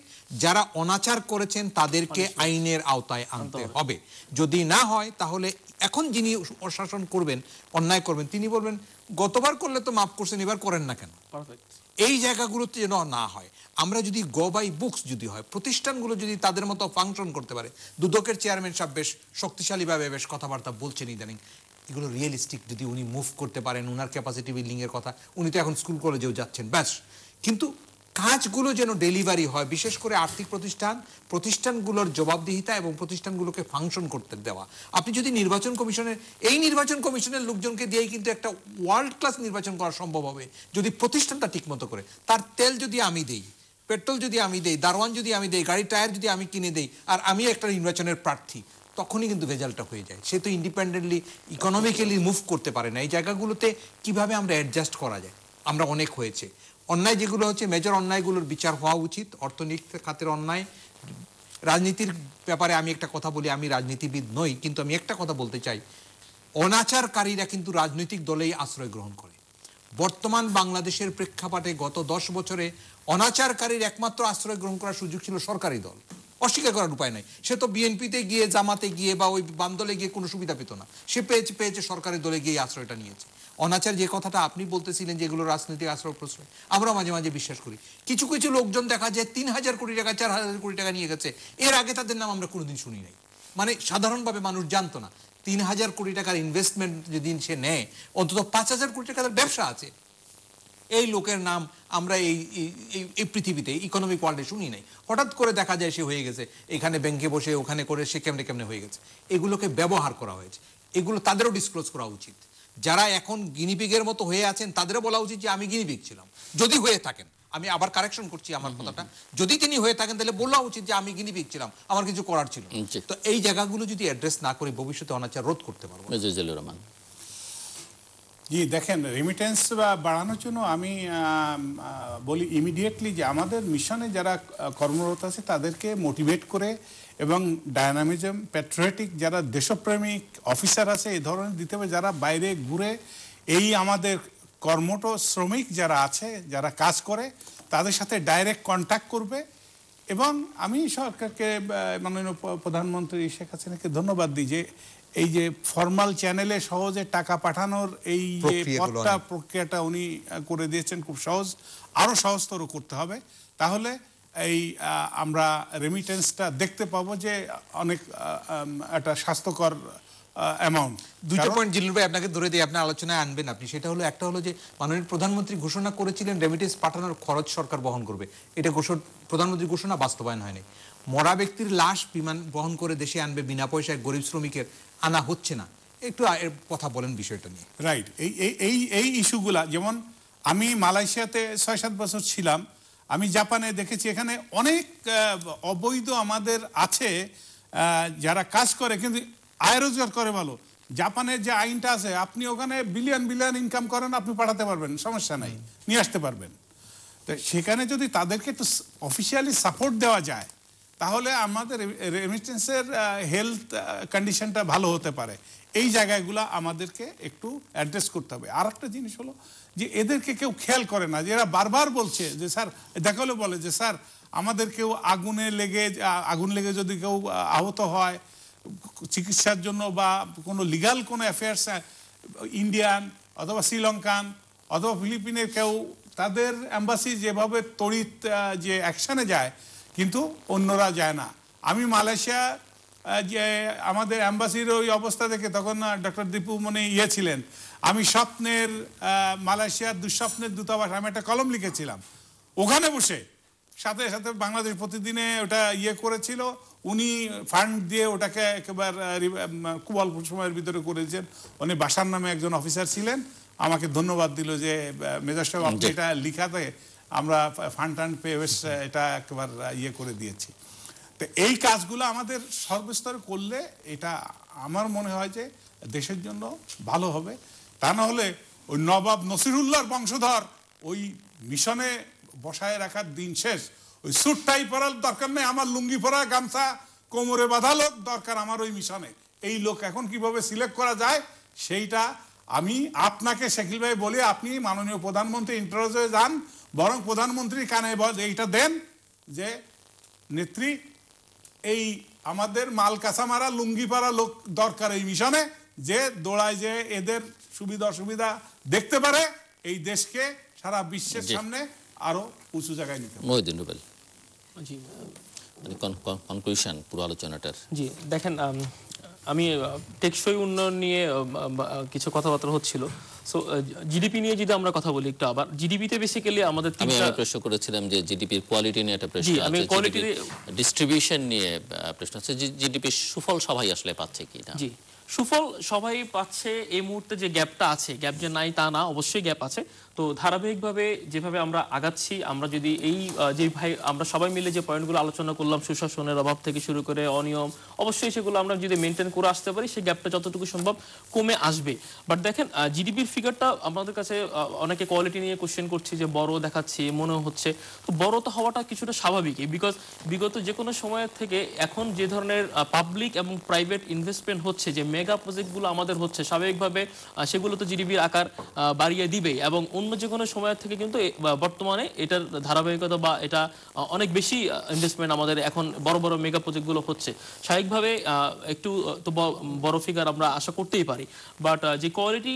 S2: যারা অনাচার করেছেন তাদেরকে আইনের আওতায় আনতে হবে। যদি না হয় তাহলে এখন যিনি শাসন করবেন, অন্যায় করবেন, তিনি বলবেন গতবার করলে তো মাফ করছেন, এবার করেন না কেন। এই জায়গাগুলোতে যেন না হয়। আমরা যদি গো বাই বুকস যদি হয়, প্রতিষ্ঠানগুলো যদি তাদের মতো ফাংশন করতে পারে, দুদকের চেয়ারম্যান সাহেব বেশ শক্তিশালীভাবে বেশ কথাবার্তা বলছেন ইদানিং, এগুলো রিয়েলিস্টিক যদি উনি মুভ করতে পারেন, উনার ক্যাপাসিটি বিল্ডিং এর কথা, উনি তো এখন স্কুল কলেজেও যাচ্ছেন, ব্যাস। কিন্তু কাজগুলো যেন ডেলিভারি হয়, বিশেষ করে আর্থিক প্রতিষ্ঠানগুলোর জবাবদিহিতা এবং প্রতিষ্ঠানগুলোকে ফাংশন করতে দেওয়া। আপনি যদি নির্বাচন কমিশনের লোকজনকে দিয়েই কিন্তু একটা ওয়ার্ল্ড ক্লাস নির্বাচন করা সম্ভব হবে, যদি প্রতিষ্ঠানটা ঠিকমতো করে। তার তেল যদি আমি দেই, পেট্রোল যদি আমি দেই, দারোয়ান যদি আমি দেই, গাড়ির টায়ার যদি আমি কিনে দেই, আর আমি একটা নির্বাচনের প্রার্থী, তখনই কিন্তু রেজাল্টটা হয়ে যায়। সে তো ইন্ডিপেন্ডেন্টলি ইকোনমিক্যালি মুভ করতে পারে না। এই জায়গাগুলোতে কিভাবে আমরা অ্যাডজাস্ট করা যায়, আমরা অনেক হয়েছে। অন্যায় যেগুলো হচ্ছে, মেজর অন্যায়গুলোর বিচার হওয়া উচিত, অর্থনৈতিক খাতের অন্যায়। রাজনীতির ব্যাপারে আমি একটা কথা বলি, আমি রাজনীতিবিদ নই, কিন্তু আমি একটা কথা বলতে চাই, অনাচারকারীরা কিন্তু রাজনৈতিক দলেই আশ্রয় গ্রহণ করে। বর্তমান বাংলাদেশের প্রেক্ষাপটে গত 10 বছরে অনাচারকারীর একমাত্র আশ্রয় গ্রহণ করার সুযোগ ছিল সরকারি দল। অস্বীকার করার উপায় নাই। সে তো বিএনপিতে গিয়ে, জামাতে গিয়ে বা ওই বাম দলে গিয়ে কোনো সুবিধা পেত না, সে পেয়েছে সরকারি দলে গিয়ে আশ্রয়টা নিয়েছে। অনাচার যে কথাটা আপনি বলতেছিলেন, যেগুলো রাজনৈতিক আশ্রয় প্রশ্রয়, আমরা মাঝে মাঝে বিশ্বাস করি। কিছু কিছু লোকজন দেখা যায় 3,000 কোটি টাকা, 4,000 কোটি টাকা নিয়ে গেছে, এর আগে তাদের নাম আমরা কোনোদিন শুনি নাই, মানে সাধারণভাবে মানুষ জানতো না। 3,000 কোটি টাকার ইনভেস্টমেন্ট যদি সে নেয়, অন্তত 5,000 কোটি টাকার ব্যবসা আছে। এই লোকের নাম আমরা এই পৃথিবীতে ইকোনমিক ওয়ার্ল্ডে শুনি নাই। হঠাৎ করে দেখা যায় সে হয়ে গেছে, এখানে ব্যাংকে বসে ওখানে করে সে কেমনে হয়ে গেছে। এগুলোকে ব্যবহার করা হয়েছে, এগুলো তাদেরও ডিসক্লোজ করা উচিত। যারা এখন গিনিপিগের মতো হয়ে আছেন তাদেরও বলা উচিত যে আমি গিনিপিগ ছিলাম, যদি হয়ে থাকেন। আমি আবার কারেকশন করছি আমার কথাটা, যদি তিনি হয়ে থাকেন তাহলে বলা উচিত যে আমি গিনিপিগ ছিলাম, আমার কিছু করার ছিল। তো এই জায়গাগুলো যদি অ্যাড্রেস না করে ভবিষ্যতে অনাচার রোধ করতে পারবো।
S3: জি দেখেন, রেমিটেন্স বাড়ানোর জন্য আমি বলি ইমিডিয়েটলি যে আমাদের মিশনে যারা কর্মরত আছে তাদেরকে মোটিভেট করে এবং ডায়নামিজম, প্যাট্রিয়টিক যারা দেশপ্রেমিক অফিসার আছে এই ধরনের দিতে হবে, যারা বাইরে ঘুরে এই আমাদের কর্মঠ শ্রমিক যারা আছে, যারা কাজ করে, তাদের সাথে ডাইরেক্ট কন্ট্যাক্ট করবে। এবং আমি সরকারকে, মাননীয় প্রধানমন্ত্রী শেখ হাসিনাকে ধন্যবাদ দিই যে এই যে ফর্মাল চ্যানেলে সহজে টাকা পাঠানোর এই প্রক্রিয়াটা উনি করে দিয়েছেন, খুব সহজ, আরও সহজতর করতে হবে। তাহলে এই আমরা রেমিটেন্সটা দেখতে পাবো যে অনেক একটা স্বাস্থ্যকর অ্যামাউন্ট।
S2: দুটো পয়েন্ট জিল্লুর ভাই আপনাকে ধরে দিয়ে আপনার আলোচনায় আনবেন আপনি, সেটা হলো একটা হলো যে মাননীয় প্রধানমন্ত্রী ঘোষণা করেছিলেন রেমিটেন্স পাঠানোর খরচ সরকার বহন করবে, এটা প্রধানমন্ত্রীর ঘোষণা বাস্তবায়ন হয়নি। মরা ব্যক্তির লাশ বিমান বহন করে দেশে আনবে বিনা পয়সায় গরিব শ্রমিকের, আনা হচ্ছে না। একটু এর কথা বলেন বিষয়টা নিয়ে।
S3: রাইট, এই ইস্যুগুলা, যেমন আমি মালয়েশিয়াতে 6-7 বছর ছিলাম, আমি জাপানে দেখেছি এখানে অনেক অবৈধ আমাদের আছে যারা কাজ করে কিন্তু আয় রোজগার করে ভালো। জাপানের যে আইনটা আছে, আপনি ওখানে বিলিয়ন বিলিয়ন ইনকাম করেন, আপনি পাঠাতে পারবেন, সমস্যা নাই, নিয়ে আসতে পারবেন। তো সেখানে যদি তাদেরকে একটু অফিসিয়ালি সাপোর্ট দেওয়া যায় তাহলে আমাদের রেমিটেন্সের হেলথ কন্ডিশনটা ভালো হতে পারে। এই জায়গাগুলো আমাদেরকে একটু অ্যাড্রেস করতে হবে। আর একটা জিনিস হলো যে এদেরকে কেউ খেয়াল করে না, যে এরা বারবার বলছে যে স্যার, দেখালে বলে যে স্যার আমাদের কেউ আগুন লেগে যদি কেউ আহত হয় চিকিৎসার জন্য বা কোনো লিগাল কোনো অ্যাফেয়ার্স, ইন্ডিয়ান অথবা শ্রীলঙ্কান অথবা ফিলিপিনের কেউ, তাদের এম্বাসি যেভাবে তড়িৎ যে অ্যাকশানে যায় কিন্তু অন্যরা যায় না। আমি মালয়েশিয়া যে আমাদের অ্যাম্বাসির ওই অবস্থা দেখে, তখন ডক্টর দীপু মনে ছিলেন, আমি স্বপ্নের মালয়েশিয়ার দুঃস্বপ্নের দূতাবাস, আমি একটা কলম লিখেছিলাম ওখানে বসে, সাথে সাথে বাংলাদেশ প্রতিদিনে ওটা করেছিল, উনি ফান্ড দিয়ে ওটাকে একেবারে খুব অল্প সময়ের ভিতরে করেছেন। উনি বাসার নামে একজন অফিসার ছিলেন, আমাকে ধন্যবাদ দিল যে মেজর সাহেব আপনি এটা লিখাতে আমরা ফান্ড পেয়ে বেশ এটা একেবারে করে দিয়েছি। তো এই কাজগুলো আমাদের সর্বস্তরে করলে এটা আমার মনে হয় যে দেশের জন্য ভালো হবে। তা না হলে ওই নবাব নসিরুল্লাহর বংশধর ওই মিশনে বসায় রাখার দিন শেষ। ওই স্যুট টাই পরার দরকার নেই, আমার লুঙ্গি পরা, গামছা কোমরে বাঁধা লোক দরকার আমার ওই মিশনে। এই লোক এখন কিভাবে সিলেক্ট করা যায় সেইটা আমি আপনাকে শাকিল ভাই বলি, আপনি মাননীয় প্রধানমন্ত্রী ইন্টারভিউতে যান, বরং প্রধানমন্ত্রীর কানে এইটা দেন যে নেত্রী, এই আমাদের মাল কাঁচামারা লুঙ্গি পাড়া লোক দরকার এই মিশনে, যে দৌড়ায় যে এদের সুবিধা অসুবিধা দেখতে পারে, এই দেশকে সারা বিশ্বের সামনে আরো উঁচু জায়গায় নিতে পারে।
S1: মহিউদ্দিন রুবেল,
S4: জি
S1: কনক্লুশন পুরো আলোচনাটার।
S4: জি দেখেন, আমি টেকসই উন্নয়ন নিয়ে কিছু কথাবার্তা হচ্ছিল। সো জিডিপি নিয়ে যদি আমরা কথা বলি একটু, আবার জিডিপিতে বেসিক্যালি আমাদের
S1: আমি প্রশ্ন করেছিলাম যে জিডিপির কোয়ালিটি নিয়ে একটা প্রশ্ন আছে,
S4: আমি কোয়ালিটি
S1: ডিস্ট্রিবিউশন নিয়ে প্রশ্ন আছে, যে জিডিপির সুফল সবাই আসলে পাচ্ছে কি না?
S4: জি, সুফল সবাই পাচ্ছে এই মুহূর্তে। যে গ্যাপটা আছে, গ্যাপ যে নাই তা না, অবশ্যই গ্যাপ আছে। তো ধারাবাহিকভাবে যেভাবে আমরা আগাচ্ছি, আমরা যদি এই যে আমরা সবাই মিলে যে পয়েন্টগুলো আলোচনা করলাম, সুশাসনের অভাব থেকে শুরু করে অনিয়ম, অবশ্যই সেগুলো আমরা যদি মেনটেন করে আসতে পারি, সেই গ্যাপটা যতটুকু সম্ভব কমে আসবে। বাট দেখেন, জিডিপির ফিগারটা আমাদের কাছে অনেকে কোয়ালিটি নিয়ে কোশ্চেন করছি যে বড় দেখাচ্ছি মনে হচ্ছে। তো বড় তো হওয়াটা কিছুটা স্বাভাবিকই, বিকজ বিগত যে কোনো সময়ের থেকে এখন যে ধরনের পাবলিক এবং প্রাইভেট ইনভেস্টমেন্ট হচ্ছে, যে মেগা প্রজেক্টগুলো আমাদের হচ্ছে, স্বাভাবিকভাবে সেগুলো তো জিডিপির আকার বাড়িয়ে দিবেই। এবং অন্য যে কোনো সময়ের থেকে কিন্তু বর্তমানে এটার ধারাবাহিকতা বা এটা অনেক বেশি ইনভেস্টমেন্ট আমাদের এখন বড় বড় মেগা প্রজেক্টগুলো হচ্ছে। স্বাভাবিকভাবে একটু তো বড় ফিগার আমরা আশা করতেই পারি। বাট যে কোয়ালিটি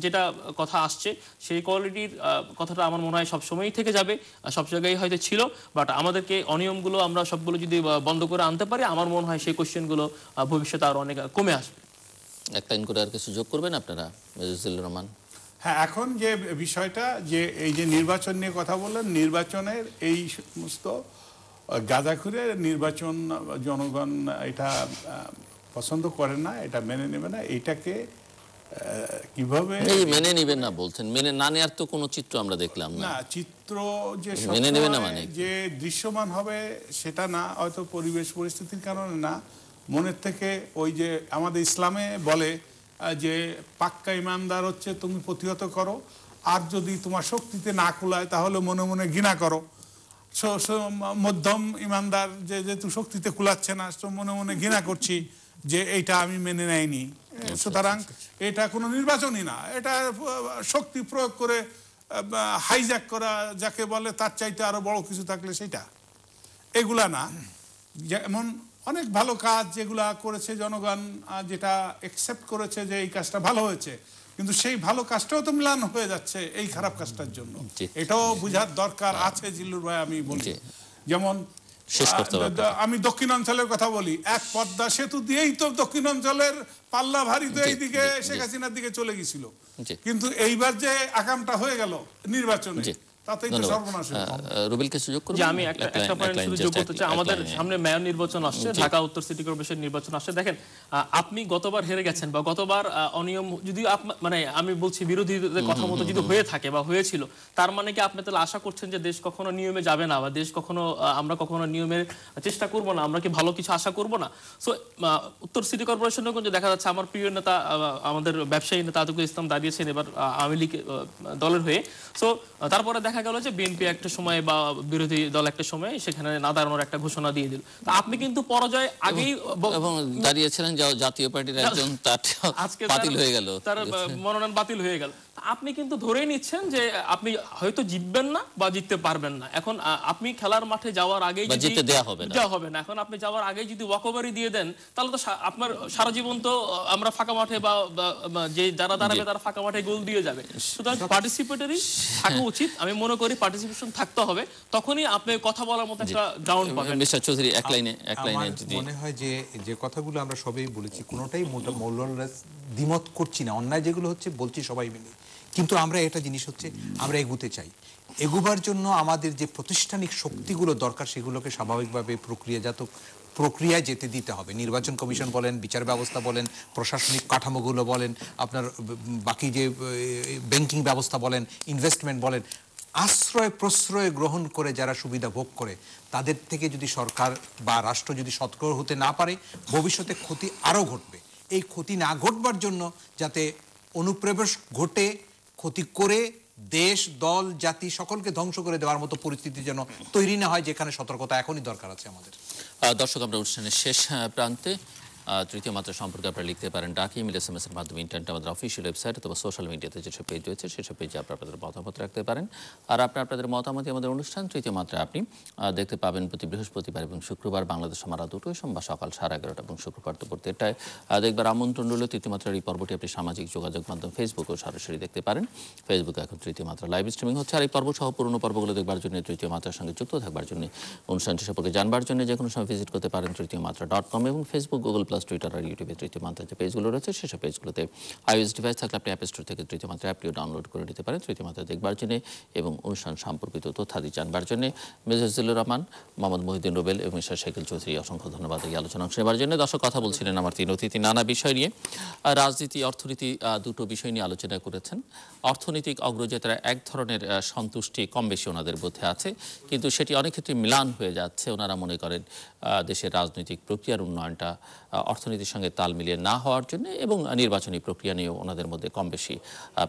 S4: যেটা কথা আসছে, সেই কোয়ালিটির কথাটা আমার মনে হয় সবসময়ই থেকে যাবে, সব জায়গায় হয়তো ছিল। বাট আমাদেরকে অনিয়মগুলো আমরা সবগুলো যদি বন্ধ করে আনতে পারি, আমার মনে হয় সেই কোশ্চেনগুলো ভবিষ্যতে আরো অনেক কমে আসবে।
S1: একটা লাইন করে আর কিছু যোগ করবেন আপনারা, মেজর রহমান?
S3: হ্যাঁ, এখন যে বিষয়টা, যে এই যে নির্বাচন নিয়ে কথা বললেন, নির্বাচনের এই সমস্ত গাঁজাখুরে নির্বাচন জনগণ এটা পছন্দ করে না, এটা মেনে নেবে না। এইটাকে কিভাবে
S1: মেনে নেবেন না বলছেন? মেনে না নেওয়ার তো কোনো চিত্র আমরা দেখলাম না।
S3: চিত্র যে
S1: মেনে নেবে না মানে
S3: যে দৃশ্যমান হবে সেটা না, হয়তো পরিবেশ পরিস্থিতির কারণে না, মনের থেকে ওই যে আমাদের ইসলামে বলে যে পাক্কা ইমানদার হচ্ছে তুমি প্রতিহত করো, আর যদি তোমার শক্তিতে না কুলায় তাহলে মনে মনে ঘৃণা করো। মধ্যম ইমানদার যে যেহেতু শক্তিতে কুলাচ্ছে না, মনে মনে ঘৃণা করছি যে এইটা আমি মেনে নেয়নি। সুতরাং এটা কোনো নির্বাচনই না, এটা শক্তি প্রয়োগ করে হাইজ্যাক করা যাকে বলে, তার চাইতে আরো বড় কিছু থাকলে সেটা, এগুলা না। যেমন অনেক ভালো কাজ যেগুলা করেছে জনগণ, যেটা একসেপ্ট করেছে যে এই কাজটা ভালো হয়েছে, কিন্তু সেই ভালো কাজটাও তো মিলান হয়ে যাচ্ছে এই খারাপ কাজটার জন্য। এটাও বুঝার দরকার আছে জিল্লুর ভাই, আমি বলছি। যেমন
S1: শেষ করতে হবে।
S3: আমি দক্ষিণাঞ্চলের কথা বলি, এক পদ্মা সেতু দিয়েই তো দক্ষিণাঞ্চলের পাল্লা ভারী তো এইদিকে শেখ হাসিনার দিকে চলে গেছিল, কিন্তু এইবার যে আকামটা হয়ে গেল নির্বাচনে, তাতেই তো সর্বনাশ হয়ে গেল।
S1: রুবেলকে সুযোগ করব।
S4: যে আমি একটা পয়েন্ট শুধু যোগ করতে চাই, আমাদের সামনে মেয়র নির্বাচন আসছে, ঢাকা উত্তর সিটি কর্পোরেশন নির্বাচন আসছে। দেখেন আপনি গতবার হেরে গেছেন বা গতবার অনিয়ম যদি মানে আমি বলছি বিরোধীদের কথা মতো যদি হয়ে থাকে বা হয়েছিল, তার মানে কি আপনি তাহলে আশা করছেন যে দেশ কখনো নিয়মে যাবে না বা দেশ কখনো আমরা কখনো নিয়মের চেষ্টা করব না? আমরা কি ভালো কিছু আশা করব না? সো উত্তর সিটি কর্পোরেশনের কিন্তু দেখা যাচ্ছে আমার প্রিয় নেতা আমাদের ব্যবসায়ী নেতা আতিকুল ইসলাম দাঁড়িয়েছেন এবার আওয়ামী লীগ দলের হয়ে। সো তারপরে দেখা গেল যে বিএনপি একটা সময় বা বিরোধী দল একটা সময় সেখানে না দাঁড়ানোর একটা ঘোষণা দিয়ে দিল। আপনি কিন্তু পরাজয় আগেই
S1: এবং দাঁড়িয়েছিলেন জাতীয় পার্টির একজন, তার বাতিল হয়ে গেল,
S4: তার মনোনয়ন বাতিল হয়ে গেল। আপনি কিন্তু ধরেই নিচ্ছেন যে আপনি হয়তো জিতবেন না বা জিততে পারবেন না। এখন আপনি খেলার মাঠে যাওয়ার আগেই যদি
S1: জিততে দেওয়া হবে না,
S4: এখন আপনি যাওয়ার আগেই যদি ওয়াকওভারি দিয়ে দেন, তাহলে তো আপনার সারা জীবন তো আমরা ফাঁকা মাঠে বা যে যারা দাঁড়াবে তারা ফাঁকা মাঠে গোল দিয়ে যাবে। সুতরাং পার্টিসিপেটরি থাকা উচিত, আমি মনে করি পার্টিসিপেশন থাকতে হবে, তখনই আপনি কথা বলার মতো একটা গ্রাউন্ড পাবেন।
S1: মিস্টার চৌধুরী এক লাইনে যদি
S2: মনে হয় যে কথাগুলো আমরা সবাই বলেছি, কোনোটাই মৌলবাদ দ্বিমত করছি না, অন্যায় যেগুলো হচ্ছে বলছি সবাই মিলে, কিন্তু আমরা এটা জিনিস হচ্ছে আমরা এগুতে চাই। এগুবার জন্য আমাদের যে প্রাতিষ্ঠানিক শক্তিগুলো দরকার সেগুলোকে স্বাভাবিকভাবে প্রক্রিয়ায় যেতে দিতে হবে। নির্বাচন কমিশন বলেন, বিচার ব্যবস্থা বলেন, প্রশাসনিক কাঠামোগুলো বলেন, আপনার বাকি যে ব্যাংকিং ব্যবস্থা বলেন, ইনভেস্টমেন্ট বলেন, আশ্রয় প্রশ্রয় গ্রহণ করে যারা সুবিধা ভোগ করে তাদের থেকে যদি সরকার বা রাষ্ট্র যদি সতর্ক হতে না পারে, ভবিষ্যতে ক্ষতি আরও ঘটবে। এই ক্ষতি না ঘটবার জন্য যাতে অনুপ্রবেশ ঘটে, ক্ষতি করে দেশ দল জাতি সকলকে ধ্বংস করে দেওয়ার মতো পরিস্থিতি যেন তৈরি না হয়, যেখানে সতর্কতা এখনই দরকার আছে আমাদের।
S1: দর্শক, আমরা অনুষ্ঠানের শেষ প্রান্তে। তৃতীয় মাত্রা সম্পর্কে আপনারা লিখতে পারেন ডাক, ইমেল, SMS এর মাধ্যমে, ইন্টারনেট, আমাদের অফিসিয়াল ওয়েবসাইট অথবা সোশ্যাল মিডিয়াতে যেসব পেজ রয়েছে সেসব পেজে আপনারা আপনাদের মতামত রাখতে পারেন। আর আপনাদের মতামতে আমাদের অনুষ্ঠান তৃতীয় মাত্রায় আপনি দেখতে পাবেন প্রতি বৃহস্পতিবার এবং শুক্রবার বাংলাদেশ সময় রাত 2টায়, সোমবার সকাল 11:30 এবং শুক্রবার দুপুর 1টায়। দেখবার আমন্ত্রণ রইল। তৃতীয় মাত্রার এই পর্বটি আপনি সামাজিক যোগাযোগ মাধ্যম ফেসবুকেও সরাসরি দেখতে পারেন। ফেসবুকে এখন তৃতীয় মাত্রা লাইভ স্ট্রিমিং হচ্ছে। আর এই পর্ব সহ পুরনো পর্বগুলো দেখবার জন্য, তৃতীয় মাত্রার সঙ্গে যুক্ত থাকবার জন্য, অনুষ্ঠানটি সম্পর্কে জানবার জন্য যে কোনো সময় ভিজিট করতে পারেন তৃতীয়মাত্রা.com এবং ফেসবুক, গুগল প্লাস, টুইটার আর ইউটিউবে তৃতীয় মাত্রার যে পেজগুলো রয়েছে সেসব পেজগুলোতে iOS ডিভাইস থাকলে আপনি অ্যাপ স্টোর থেকে তৃতীয় মাত্রা অ্যাপটিও ডাউনলোড করে নিতে পারেন তৃতীয় মাত্রা দেখবার জন্য এবং অনুষ্ঠান সম্পর্কিত তথ্যাদি জানবার জন্য। মেজর জিল্লুর রহমান, মোহাম্মদ মহিউদ্দিন রুবেল এবং মিস্টার শাকিল চৌধুরী, অসংখ্য ধন্যবাদ এই আলোচনা অংশ নেবার জন্য। দর্শক, কথা বলছিলেন আমার তিন অতিথি নানা বিষয় নিয়ে, রাজনীতি, অর্থনীতি, দুটো বিষয় নিয়ে আলোচনা করেছেন। অর্থনৈতিক অগ্রযাত্রায় এক ধরনের সন্তুষ্টি কম বেশি ওনাদের মধ্যে আছে, কিন্তু সেটি অনেক ক্ষেত্রে মিলান হয়ে যাচ্ছে। ওনারা মনে করেন দেশের রাজনৈতিক প্রক্রিয়ার উন্নয়নটা অর্থনীতির সঙ্গে তাল মিলিয়ে না হওয়ার জন্য এবং নির্বাচনী প্রক্রিয়া নিয়েও ওনাদের মধ্যে কম বেশি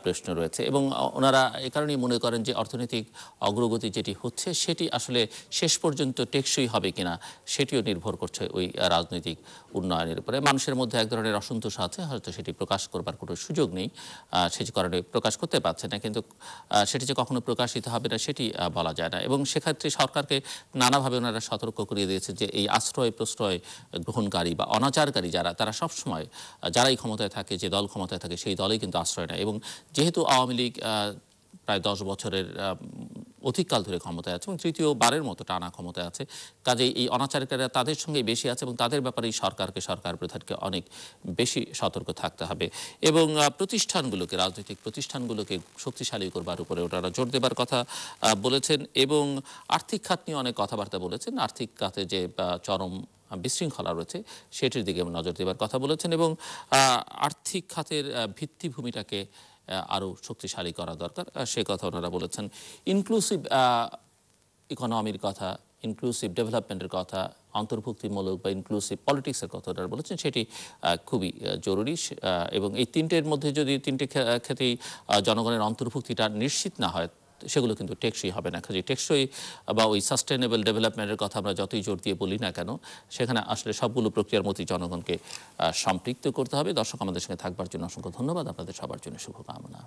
S1: প্রশ্ন রয়েছে এবং ওনারা এ কারণেই মনে করেন যে অর্থনৈতিক অগ্রগতি যেটি হচ্ছে সেটি আসলে শেষ পর্যন্ত টেকসই হবে কিনা সেটিও নির্ভর করছে ওই রাজনৈতিক উন্নয়নের উপরে। মানুষের মধ্যে এক ধরনের অসন্তোষ আছে, হয়তো সেটি প্রকাশ করবার কোনো সুযোগ নেই, সেই কারণে প্রকাশ করতে পারছে না, কিন্তু সেটি যে কখনো প্রকাশিত হবে না সেটি বলা যায় না। এবং সেক্ষেত্রে সরকারকে নানাভাবে ওনারা সতর্ক করিয়ে দিয়েছে যে এই আশ্রয় প্রশ্রয় গ্রহণকারী বা অনাচারকারী যারা, তারা সবসময় যারাই ক্ষমতায় থাকে, যে দল ক্ষমতায় থাকে সেই দলেই কিন্তু আশ্রয় নেয়। এবং যেহেতু আওয়ামী লীগ প্রায় 10 বছরের অধিককাল ধরে ক্ষমতায় আছে এবং তৃতীয়বারের মতো টানা ক্ষমতায় আছে, কাজেই এই অনাচারকারীরা তাদের সঙ্গে বেশি আছে এবং তাদের ব্যাপারেই সরকার প্রধানকে অনেক বেশি সতর্ক থাকতে হবে এবং প্রতিষ্ঠানগুলোকে, রাজনৈতিক প্রতিষ্ঠানগুলোকে শক্তিশালী করবার উপরে ওনারা জোর দেবার কথা বলেছেন এবং আর্থিক খাত নিয়ে অনেক কথাবার্তা বলেছেন। আর্থিক খাতে যে চরম বিশৃঙ্খলা রয়েছে সেটির দিকে নজর দেবার কথা বলেছেন এবং আর্থিক খাতের ভিত্তিভূমিটাকে আরও শক্তিশালী করা দরকার, সে কথা ওনারা বলেছেন। ইনক্লুসিভ ইকোনমির কথা, ইনক্লুসিভ ডেভেলপমেন্টের কথা, অন্তর্ভুক্তিমূলক বা ইনক্লুসিভ পলিটিক্সের কথা ওনারা বলেছেন, সেটি খুবই জরুরি এবং এই তিনটের মধ্যে যদি তিনটে ক্ষেত্রেই জনগণের অন্তর্ভুক্তিটা নিশ্চিত না হয় সেগুলো কিন্তু টেকসই হবে না। কাজে টেকসই বা ওই সাস্টেনেবল ডেভেলপমেন্টের কথা আমরা যতই জোর দিয়ে বলি না কেন, সেখানে আসলে সবগুলো প্রক্রিয়ার মধ্যেই জনগণকে সম্পৃক্ত করতে হবে। দর্শক, আমাদের সঙ্গে থাকবার জন্য অসংখ্য ধন্যবাদ, আপনাদের সবার জন্য শুভকামনা।